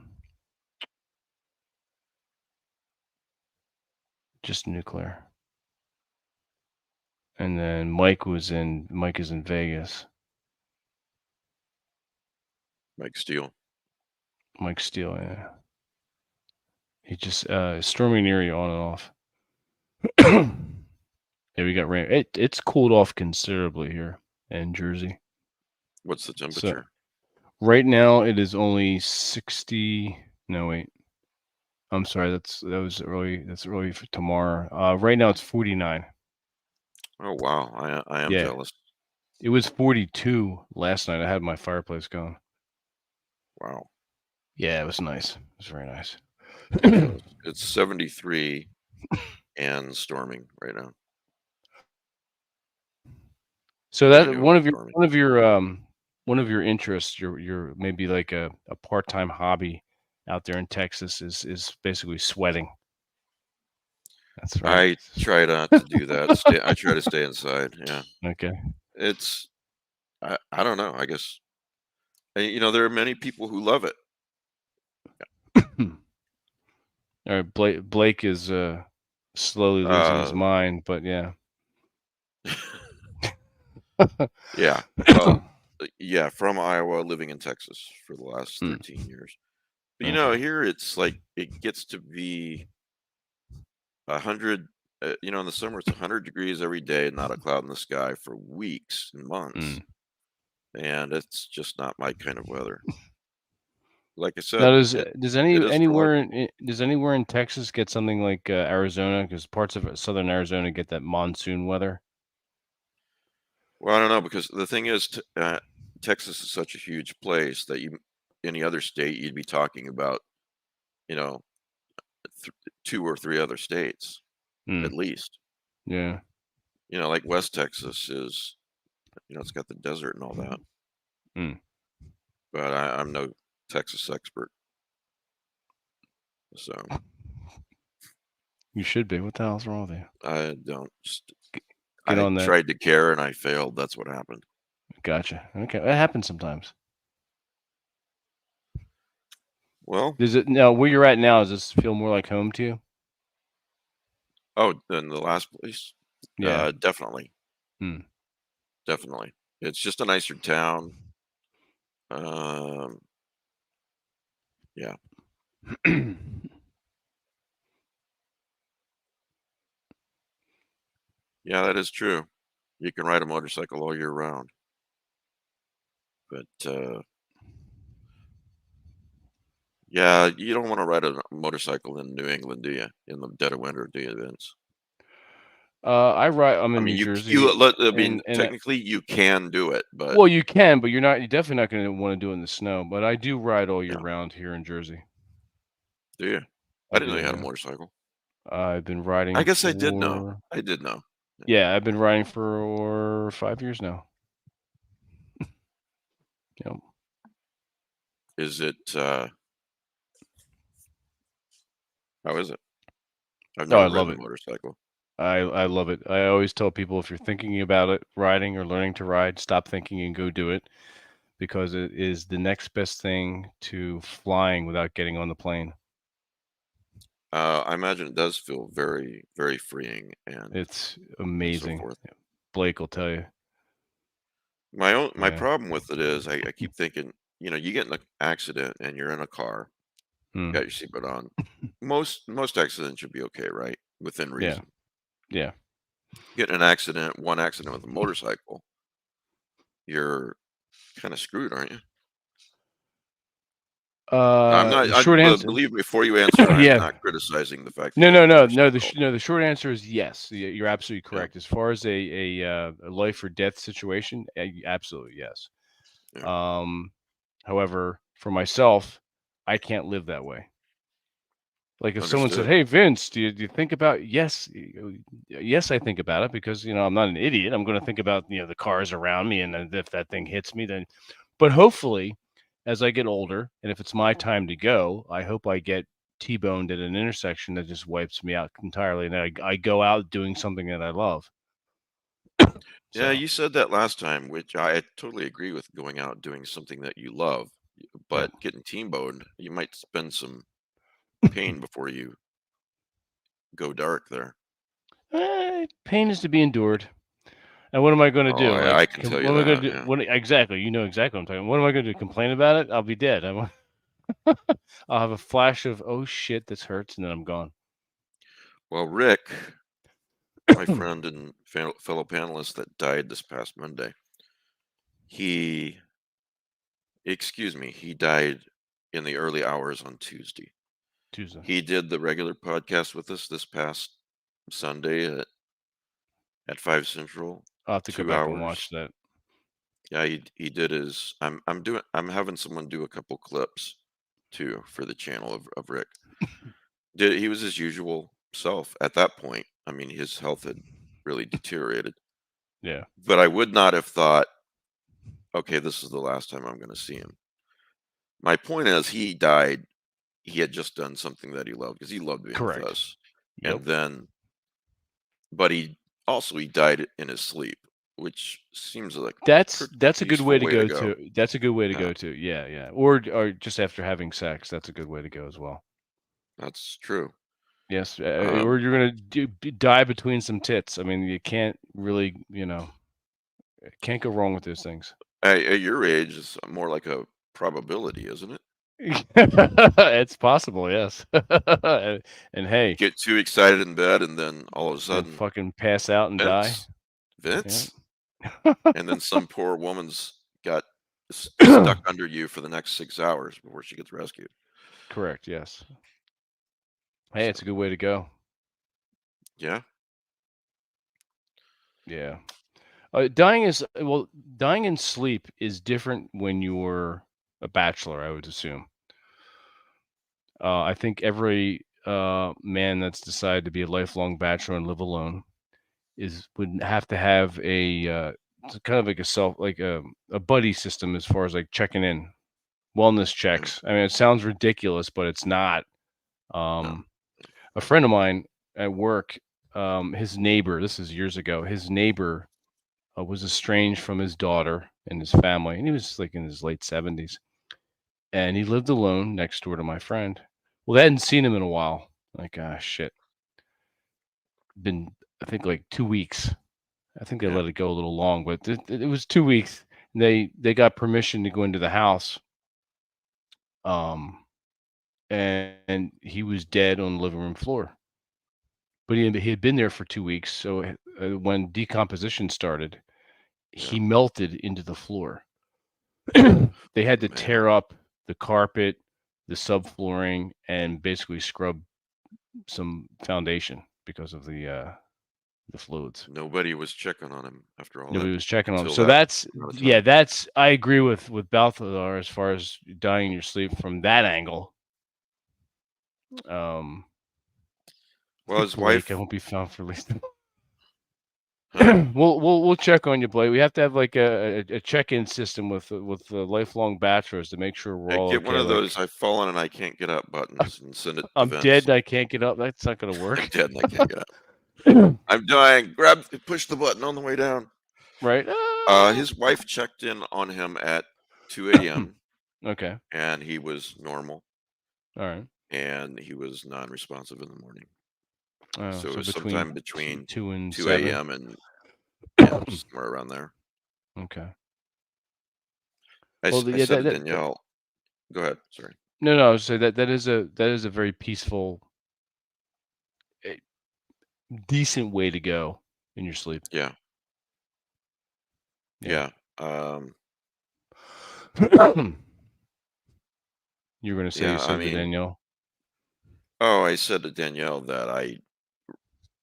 just nuclear, and then Mike is in Vegas. Mike Steele. Mike Steele, yeah. He just storming Erie on and off. Yeah, we got rain. It's cooled off considerably here in Jersey. What's the So temperature? right now it is only 60. No, wait. I'm sorry. That was early. That's early for tomorrow. Right now it's 49. Oh wow, I am Yeah, jealous. it was 42 last night. I had my fireplace going. Wow, Yeah, it was nice. It was very nice. I'm jealous. It's 73 and storming right now. So Pretty that new and storming. one of your interests, your maybe like a part-time hobby out there in Texas is basically sweating. That's right. I try not to do that. I try to stay inside. Yeah, Okay. it's I don't know. I guess there are many people who love it. All right, Blake is slowly losing his Uh, mind, but yeah. yeah. Well, yeah, from Iowa, living in Texas for the last Hmm, 13 years. But okay. here it's like it gets to be 100. In the summer it's 100 degrees every day, not a cloud in the sky for weeks and months, Mm. and it's just not my kind of weather. Like I Now, said, does it is for a lot of people. does anywhere in Texas get something like Arizona? Because parts of southern Arizona get that monsoon weather. Well, I don't know because the thing is, Texas is such a huge place that any other state you'd be talking about, you know, two or three other states Hmm. at least. Yeah. Like West Texas is, it's got the desert and all that. Hmm. But I'm no Texas expert, so You should be. What the hell's wrong with you? I don't. Get I on that. tried to care and I failed. That's what happened. Gotcha. Okay, that happens sometimes. Well, Does it now where you're at now? Does this feel more like home to you? oh, in the last place, Yeah. definitely, Hmm. definitely. It's just a nicer town. Um, yeah, yeah, that is true. You can ride a motorcycle all year round, but yeah, you don't want to ride a motorcycle in New England, do you? In the dead of winter, do you, Vince? I'm I in mean, New Jersey, I mean, and technically you can do it, but well, you can, but you're definitely not going to want to do it in the snow. But I do ride all year yeah, round here in Jersey. do you? I I didn't know do, you had a yeah. motorcycle. I've been I riding guess I did know. for I did know. Yeah. yeah, I've been riding for 5 years now. Yep. Is it, how is it? I've Oh, never I love ridden a it. motorcycle. I love it. I always tell people if you're thinking about it, riding or learning to ride, stop thinking and go do it because it is the next best thing to flying without getting on the plane. I imagine it does feel very, very freeing It's and so amazing. forth. Blake will tell you. My Yeah. problem with it is I keep thinking, you get in an accident and you're in a car, Hmm. got your seatbelt on. Most accidents should be okay, right? Within Yeah. reason. Yeah. Get in an accident, one accident with a motorcycle, you're kind of screwed, aren't you? I'm not. The short answer. Believe me, before you answer, I'm Yeah. not criticizing the fact that No, you have no, a no, no. motorcycle. No. The short answer is yes. You're absolutely Yeah, correct. As far as a life or death situation, absolutely yes. yeah, Um, However, for myself, I can't live that way. Like if someone said, understood. "Hey, Vince, do you think about?" Yes, yes, I think about it because I'm not an idiot. I'm going to think about the cars around me, and then if that thing hits me, then. But hopefully, as I get older, and if it's my time to go, I hope I get T-boned at an intersection that just wipes me out entirely, and I go out doing something that I love. Yeah, So, you said that last time, which I totally agree with. Going out doing something that you love, yep. but getting team boned, you might spend some pain before you go dark there. Pain is to be endured. And what am I going to Oh, do? Like, I can tell what you am I going that. to do? Yeah. What exactly? You know exactly what I'm talking. What am I going to do? Complain about it? I'll be dead. I'll have a flash of oh shit, this hurts, and then I'm gone. Well, Rick, my friend and fellow panelist that died this past Monday, he, excuse me, he died in the early hours on Tuesday. Tuesday. He did the regular podcast with us this past Sunday at 5 Central, I'll have to go 2 back and hours. watch that. Yeah, he did his I'm having someone do a couple clips too for the channel of Rick. He was his usual self at that point. I mean, his health had really deteriorated. Yeah, But I would not have thought, okay, this is the last time I'm gonna see him. My point is he died, he had just done something that he loved because he loved being with correct. us. Yep. And then but he died in his sleep, which seems like pretty That's a good way peaceful to way to go go. to. That's a good way to Yeah, go to. Yeah, yeah. Or just after having sex, that's a good way to go as well. that's true. Yes, or Um, you're gonna die between some tits. I mean, you can't really, can't go wrong with those things. at your age, it's more like a probability, isn't it? It's possible, yes. And hey, Get too excited in bed, and then all of a and sudden, fucking pass out and die. Vince, Yeah. Vince, and then some poor woman's got stuck under you for the next 6 hours before she gets rescued. Correct, yes. Hey, So it's a good way to go. yeah, Yeah. Dying in sleep is different when you're a bachelor, I would assume. I think every man that's decided to be a lifelong bachelor and live alone would have to have it's kind of like a buddy system as far as like checking in, wellness yeah, checks. I mean, it sounds ridiculous, but it's not. no, Um, a friend of mine at work, his neighbor, this is years ago, his neighbor was estranged from his daughter and his family, and he was like in his late 70s, and he lived alone next door to my friend. Well, they hadn't seen him in a while. Like, ah, shit. Been, I think, like 2 weeks. I think they yeah. let it go a little long, but it was 2 weeks. They got permission to go into the house, um, and he was dead on the living room floor. But he had been there for 2 weeks, so when decomposition started, Yeah. he melted into the floor. They had to Man, tear up the carpet, the subflooring, and basically scrub some foundation because of the fluids. nobody was checking on him after all that Nobody was checking on him. until So that that's amount of yeah, time. that's I agree with Balthazar as far as dying in your sleep from that angle. Um, Well, his Blake, I wife, won't be found for at least. huh? We'll check on you, Blake. We have to have like a check-in system with the lifelong bachelors to make sure we're all Get one okay. of those Like "I've fallen and I can't get up" buttons and send it to I'm dead Vince. and I can't get up. That's not gonna I'm work. dead and I can't get up. I'm dying. Push the button on the way down. Right? Ah! His wife checked in on him at 2 a.m. Okay. and he was normal All right. and he was non-responsive in the morning. Oh, So it so was between sometime between 2 and 7. 2 a.m. and yeah, somewhere around there. Okay. I, Well, I yeah. said That, to that, that Danielle, go ahead. Sorry. no, no. I would say that is a very peaceful, eh, decent way to go in your sleep. Yeah. Yeah. Yeah. Um, You're going to say yeah. I something to mean, Danielle. oh, I said to Danielle that I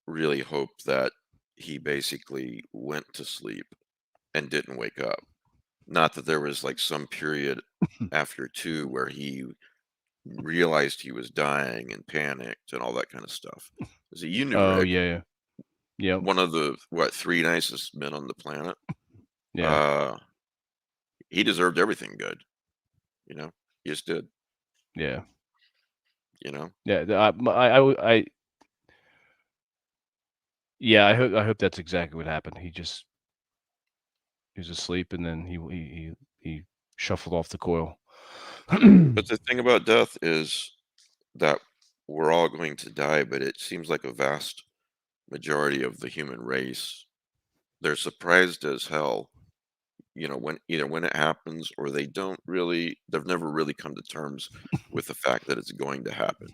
really hope that he basically went to sleep and didn't wake up. Not that there was like some period after two where he realized he was dying and panicked and all that kind of stuff. So you knew Oh, Rick, yeah, yeah. Yep. one of the what three nicest men on the planet. Yeah. Uh, he deserved everything good, you know. He just did, Yeah. you know. Yeah. Yeah. I hope that's exactly what happened. He was asleep, and then he shuffled off the coil. But the thing about death is that we're all going to die, but it seems like a vast majority of the human race, they're surprised as hell, when either when it happens or they've never really come to terms with the fact that it's going to happen.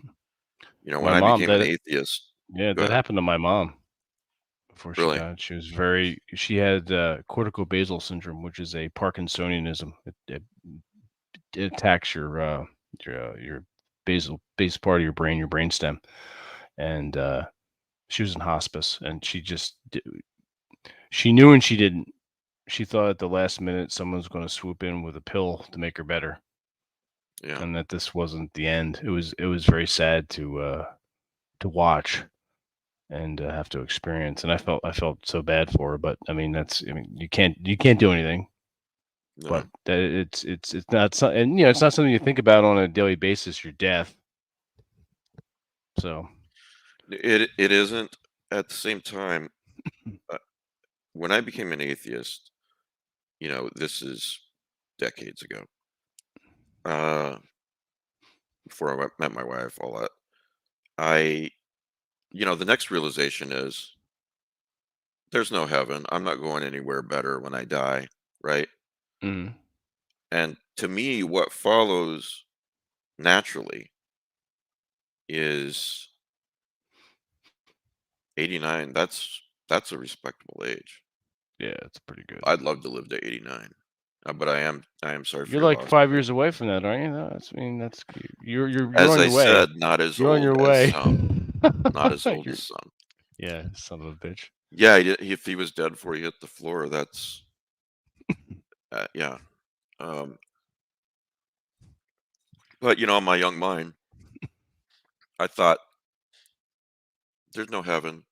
When My I mom, became an that atheist, yeah, go that ahead. happened to my mom before she Really? died. She had corticobasal syndrome, which is a Parkinsonianism. It attacks your base part of your brain, your brainstem, and she was in hospice, and she knew and she didn't. She thought at the last minute someone was going to swoop in with a pill to make her better, Yeah. and that this wasn't the end. It was very sad to watch and have to experience, and I felt so bad for her. But I mean you can't do anything. But No. that it's not and it's not something you think about on a daily basis. Your death, so. It isn't. At the same time, uh, when I became an atheist, this is decades ago. Uh, before met my wife, all that. I, the next realization is there's no heaven. I'm not going anywhere better when I die, right? Mm, And to me, what follows naturally is 89. That's a respectable age. yeah, it's pretty good. I'd love to live to 89. But I am sorry for You're your like loss. 5 years away from that, aren't you? No, that's you're As on I your way. said, not as You're on old your as way. some, not as old as You're, some. yeah, son of a bitch. Yeah, if he was dead before he hit the floor, that's yeah. Um, but in my young mind, I thought there's no heaven.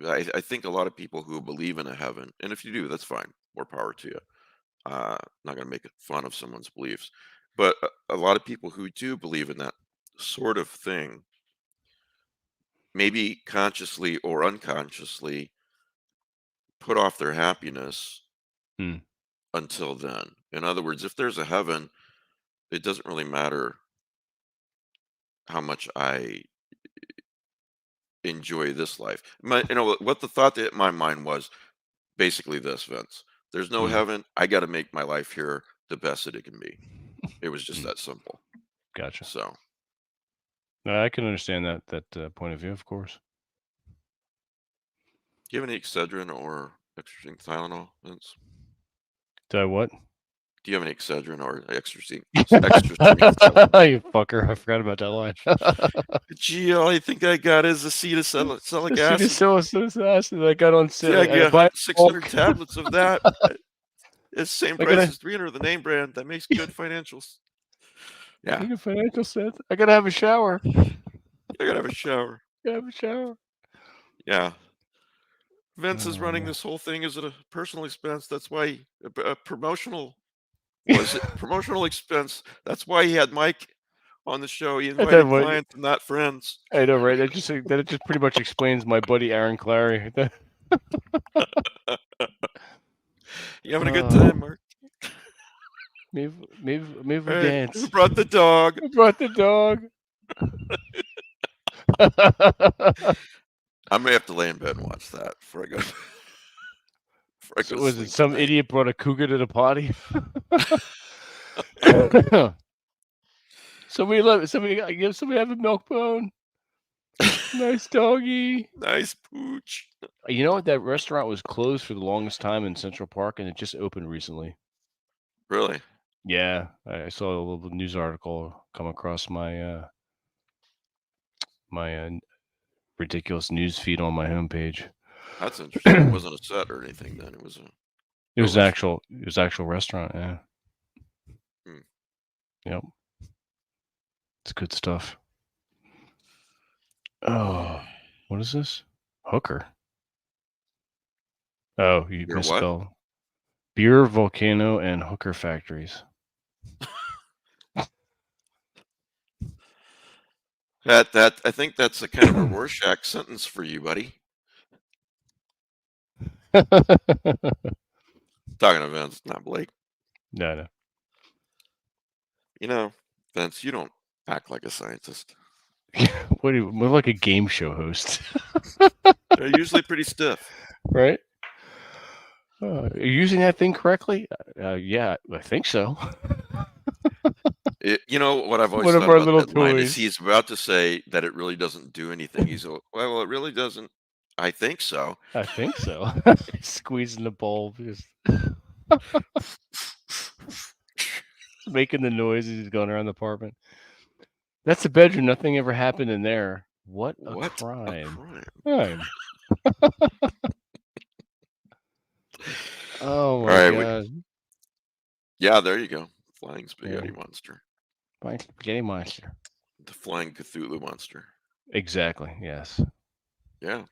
I think a lot of people who believe in a heaven, and if you do, that's fine. More power to you. Not going to make fun of someone's beliefs, but a lot of people who do believe in that sort of thing, maybe consciously or unconsciously, put off their happiness Mm, until then. In other words, if there's a heaven, it doesn't really matter how much I enjoy this life. What the thought that hit my mind was basically this, Vince. There's no mm, heaven. I got to make my life here the best that it can be. It was just mm. that simple. Gotcha. So, No, I can understand that point of view, of course. do you have any Excedrin or extra strength Tylenol, Vince? Did I what? Do you have any Excedrin or You extra strength Tylenol? fucker! I forgot about that line. Gee, all I think I got is acetylsalicylic acid. Acetylsalicylic acid. I got on Yeah, I sale. I get buy 600 bulk. tablets of that. It's the same I price gotta as 300 of the name brand. That makes good financials. Yeah, make a financial sense. I gotta have a shower. I gotta have a shower. Gotta have a shower. Yeah, Vince is Oh running man. this whole thing as a personal expense. That's why a promotional was it promotional expense. That's why he had Mike on the show. He I tell you invited what, clients and not friends. I know, right? That just pretty much explains my buddy Aaron Clary. You having a good Uh, time, Mark? maybe we'll Hey, who dance. brought the dog? I brought the dog. I may have to lay in bed and watch that before I go before I go So to was it sleep some tonight. idiot brought a cougar to the party? Somebody have a milk bone. Nice doggy. Nice pooch. You know what? That restaurant was closed for the longest time in Central Park, and it just opened recently. Really? Yeah, I saw a little news article come across my ridiculous news feed on my homepage. That's interesting. It wasn't a set or anything then. It was a It real was an restaurant. actual restaurant. Yeah, Hmm. yep, it's good stuff. Oh, what is this? Hooker. Oh, you You're what? misspelled. Beer volcano and hooker factories. That I think that's a kind of a Rorschach sentence for you, buddy. Talking to Vince, not Blake. No. You know, Vince, you don't act like a scientist. What? More like a game show host, They're usually pretty stiff. right? Are you using that thing correctly? Yeah, I think so. You know what I've always One of thought our about little that line is toys. he's about to say that it really doesn't do anything. He's well, it really doesn't. I think so. I think so. Squeezing the bulb, just making the noises. He's going around the apartment. That's the bedroom. Nothing ever happened in there. What a What a crime! crime! Crime. Oh All my right, god. yeah, there you go. Flying Yeah. spaghetti monster, Flying spaghetti monster. the flying Cthulhu monster. Exactly. Yes. Yeah.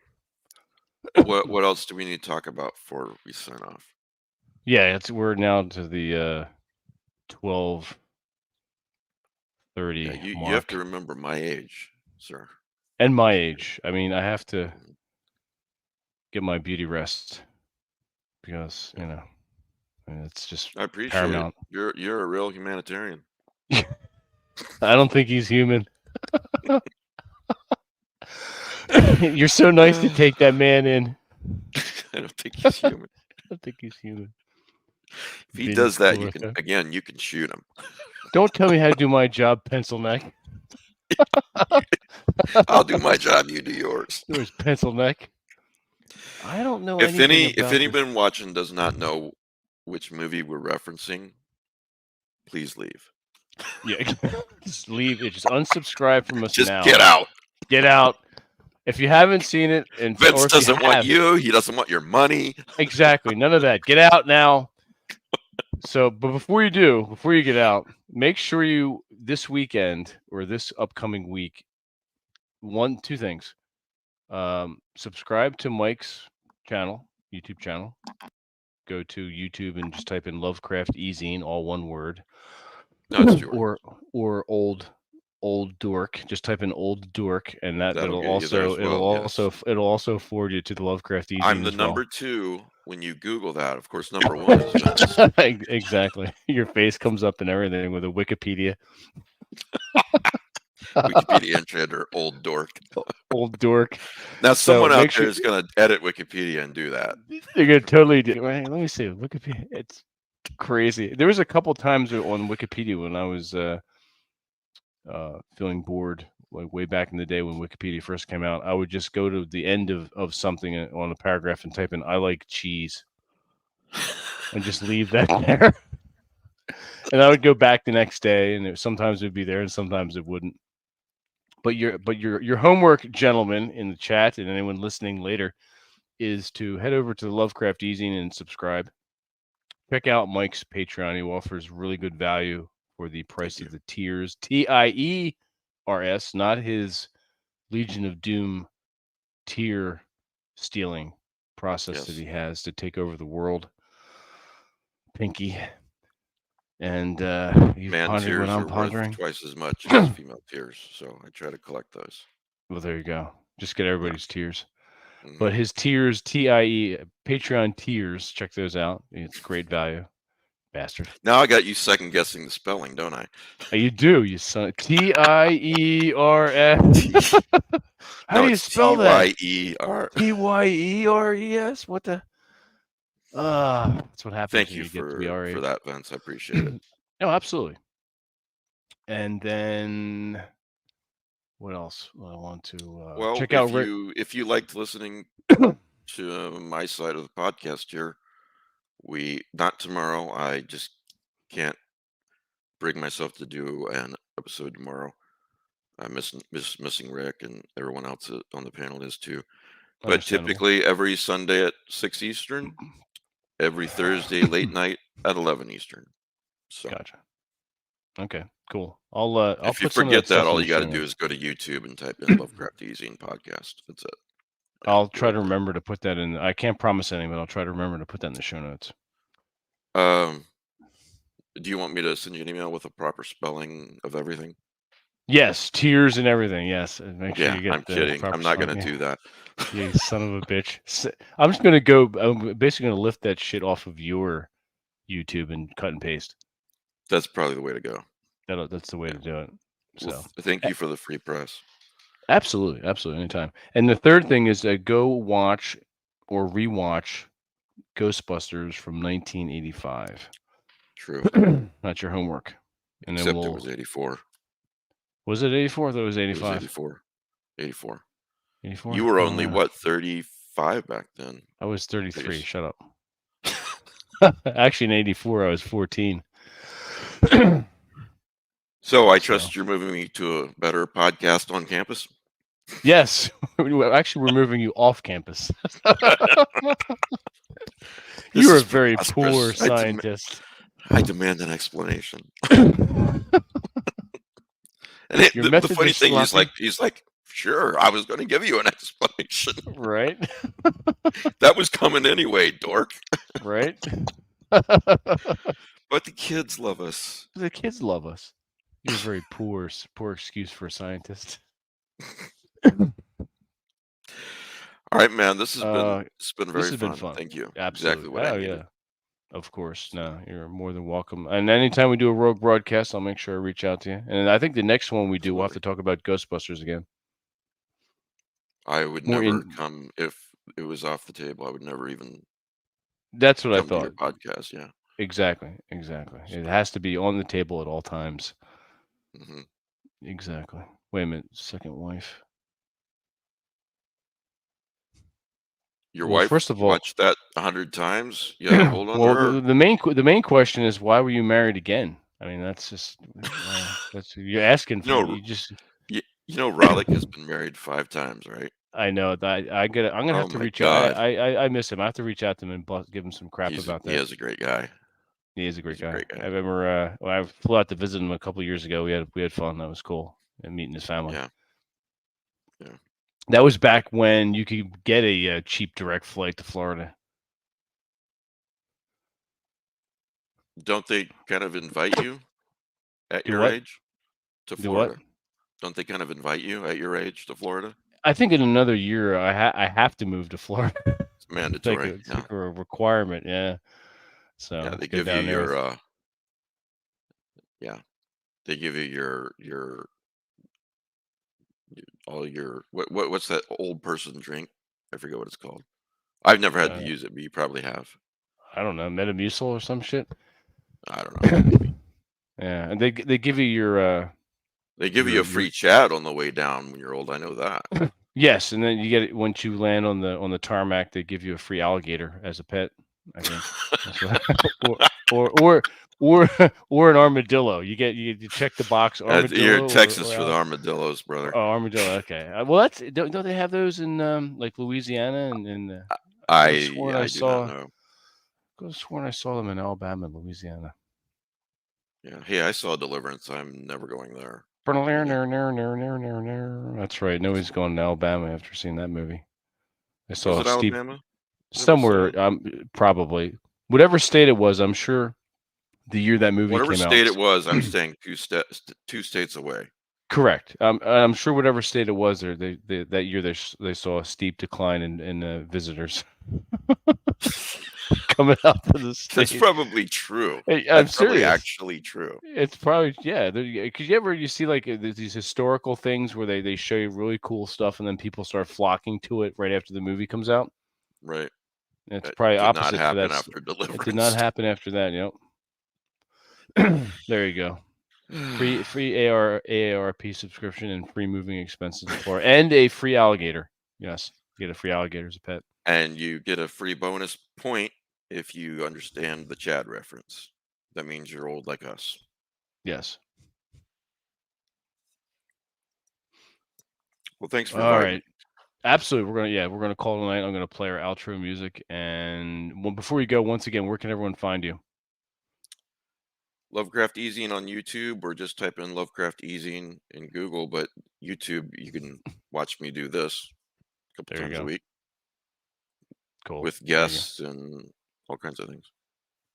What else do we need to talk about before we sign off? Yeah. We're now to the 12:30 Yeah, you have to mark, remember my age, sir. and my age. I mean, I have to Mhm. get my beauty rest because Yeah, it's just I appreciate it. paramount. You're a real humanitarian. I don't think he's human. You're so nice to take that man in. I don't think he's human. I don't think he's human. If he Vince does that, you can Quilica. again, you can shoot him. Don't tell me how to do my job, pencil neck. I'll do my job, you do yours. Yours, pencil neck. I don't know anything If about this. anyone watching does not know which movie we're referencing, please leave. Yeah, just leave it. Just unsubscribe from us Just now. get out. Get out. If you haven't seen it, Vince or if you doesn't want have, you. He doesn't want your money. exactly, none of that. Get out now. So, but before you get out, make sure you this weekend or this upcoming week, two things. Subscribe to Mike's channel, YouTube channel. Go to YouTube and just type in Lovecraft Ezine, all one word. No, it's George. or old dork. Just type in old dork, and That'll get you there as well. Yes, it'll also forward you to the Lovecraft I'm Ezine the as well. number 2 when you Google that. Of course, number 1 is Vince. Exactly. Your face comes up and everything with a Wikipedia. Wikipedia entry under old dork. Old dork. Now, So someone out make there sure is going to edit Wikipedia and do that. they're gonna totally do. Wait, let me see Wikipedia. It's crazy. There was a couple times on Wikipedia when I was feeling bored, like way back in the day when Wikipedia first came out. I would just go to the end of something on a paragraph and type in "I like cheese" and just leave that there. And I would go back the next day, and sometimes it would be there, and sometimes it wouldn't. But your homework, gentlemen, in the chat, and anyone listening later, is to head over to the Lovecraft Easing and subscribe. Check out Mike's Patreon. He offers really good value for the price of the tiers. TIERS, not his Legion of Doom tier stealing process that Yes. he has to take over the world. Pinky. And he's Man pondering what tears I'm are worth pondering. twice as much as female tears, so I try to collect those. Well, there you go. Just get everybody's tiers. Mhm. But his tiers, TIE, Patreon tiers, check those out. It's great value. bastard. Now I got you second guessing the spelling, don't I? You do, you son. Tiers. T. How No, do you it's spell that? T-Y-E-R. Tyers. What the? That's what happens Thank when you you get to be our for age. that, Vince. I appreciate it. No, absolutely. And then what else? I want to Well, check out Rick. if you liked listening to my side of the podcast here, we not tomorrow. I just can't bring myself to do an episode tomorrow. I'm missing Rick and everyone else on the panel is too. But Understandable. typically every Sunday at 6 Eastern, every Thursday late night at 11 Eastern. So Gotcha. Okay, cool. I'll if you put some of that forget that, stuff in all the you got show to do notes. is go to YouTube and type in Lovecraft Easy and podcast. That's it. Yeah, I'll you're try right to there. remember to put that in. I can't promise anything, but I'll try to remember to put that in the show notes. Um, do you want me to send you an email with a proper spelling of everything? Yes, tears and everything. Yes, and make sure Yeah, you get I'm the kidding. proper I'm not spelling. gonna Yeah, do that. you son of a bitch. I'm just gonna go. I'm basically gonna lift that shit off of your YouTube and cut and paste. That's probably the way to go. That's the way Yeah. to do it. Well, So, thank you for the free press. absolutely, absolutely, anytime. And the third thing is go watch or rewatch Ghostbusters from 1985. True. That's your homework. And then Except it was 84. was it 84? I thought it was It was 85. 84. 84. 84? You were only Uh, what, 35 back then? I was I 33. guess. Shut up. Actually, in 84, I was 14. So I So, trust you're moving me to a better podcast on campus. yes, actually, we're moving you off campus. This You're a is very poor preposterous. scientist. I demand an explanation. Your And the methods are funny thing is, sloppy, he's like, sure, I was going to give you an explanation. right? That was coming anyway, dork. Right? But the kids love us. The kids love us. You're a very poor excuse for a scientist. All right, man. This has been This very has been fun. fun. Thank you. Exactly Absolutely. what I Oh needed. yeah. Of course. So, No, you're more than welcome. And anytime we do a rogue broadcast, I'll make sure I reach out to you. And I think the next one we do, we'll have absolutely. to talk about Ghostbusters again. I would More never in. come if it was off the table. I would never even That's what I come to your thought. podcast. Yeah. Exactly. Exactly. It So, has to be on the table at all times. mhm. Exactly. Wait a minute. Second wife. Your Well, wife first of all, watched that 100 times. You had a hold on to well, her. the main question is why were you married again? I mean, that's just that's you're asking You for. know, You just. Roddick has been married 5 times, right? I know that I'm gonna Oh have to my reach out. God, I miss him. I have to reach out to him and give him some crap about he that. is a great guy. He is a great He's a guy. great I guy. remember when I flew out to visit him a couple of years ago. We had fun. That was cool. And meeting his family. Yeah, yeah. That was back when you could get a cheap direct flight to Florida. Don't they kind of invite you at Do your what? age to Do what? Florida? Don't they kind of invite you at your age to Florida? I think in another year I have to move to Florida. It's mandatory. It's Yeah, like a requirement. Yeah. So yeah. let's They go give you down there. your yeah. They give you all your what's that old person drink? I forget what it's called. I've never had to Uh, use it, but you probably have. I don't know, Metamucil or some shit. I don't know. Maybe Yeah, and they give you they give you a your free chat on the way down when you're old. I know that. yes, and then you get it once you land on the tarmac. They give you a free alligator as a pet. I think that's what, or or or or or an armadillo. You check the box You're in armadillo Texas for the armadillos, brother. oh, armadillo. Okay, well that's don't they have those in like Louisiana and I could have sworn I I do not saw know. could have sworn I saw them in Alabama and Louisiana. Yeah. Hey, I saw Deliverance. I'm never going there again. That's right. Nobody's going to Alabama after seeing that movie. I Was saw it Steve Alabama? Never saw somewhere. it. Probably whatever state it was. I'm sure the year that movie Whatever came out. state it was, I'm staying two states away. Correct. I'm sure whatever state it was, there they saw a steep decline in visitors coming out to the That's stage. probably true. Hey, I'm That's probably serious. actually true. It's probably yeah. Because you see like these historical things where they show you really cool stuff, and then people start flocking to it right after the movie comes out. Right. It's That probably did not opposite for that. happen after It did not Deliverance. happen after that. Yep. There you go. Free AARP subscription and free moving expenses for and a free alligator. Yes, get a free alligator as a pet. And you get a free bonus point if you understand the Chad reference. That means you're old like us. Yes. Well, thanks for All inviting me. right. Absolutely. We're gonna call tonight. I'm gonna play our outro music. And before we go, once again, where can everyone find you? Lovecraft Easing on YouTube, or just type in Lovecraft Easing in Google. But YouTube, you can watch me do this a couple There you times a go. week Cool. with There you go. guests and all kinds of things.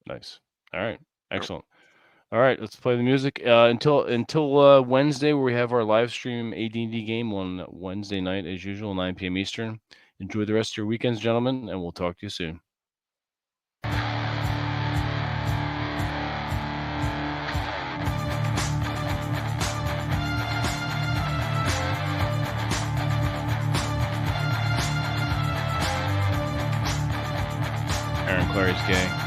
Nice. All right. All right. Excellent. All right, let's play the music. Until Wednesday, where we have our live stream AD&D game on Wednesday night, as usual, 9 p.m. Eastern. Enjoy the rest of your weekends, gentlemen, and we'll talk to you soon. Aaron Clary's gay.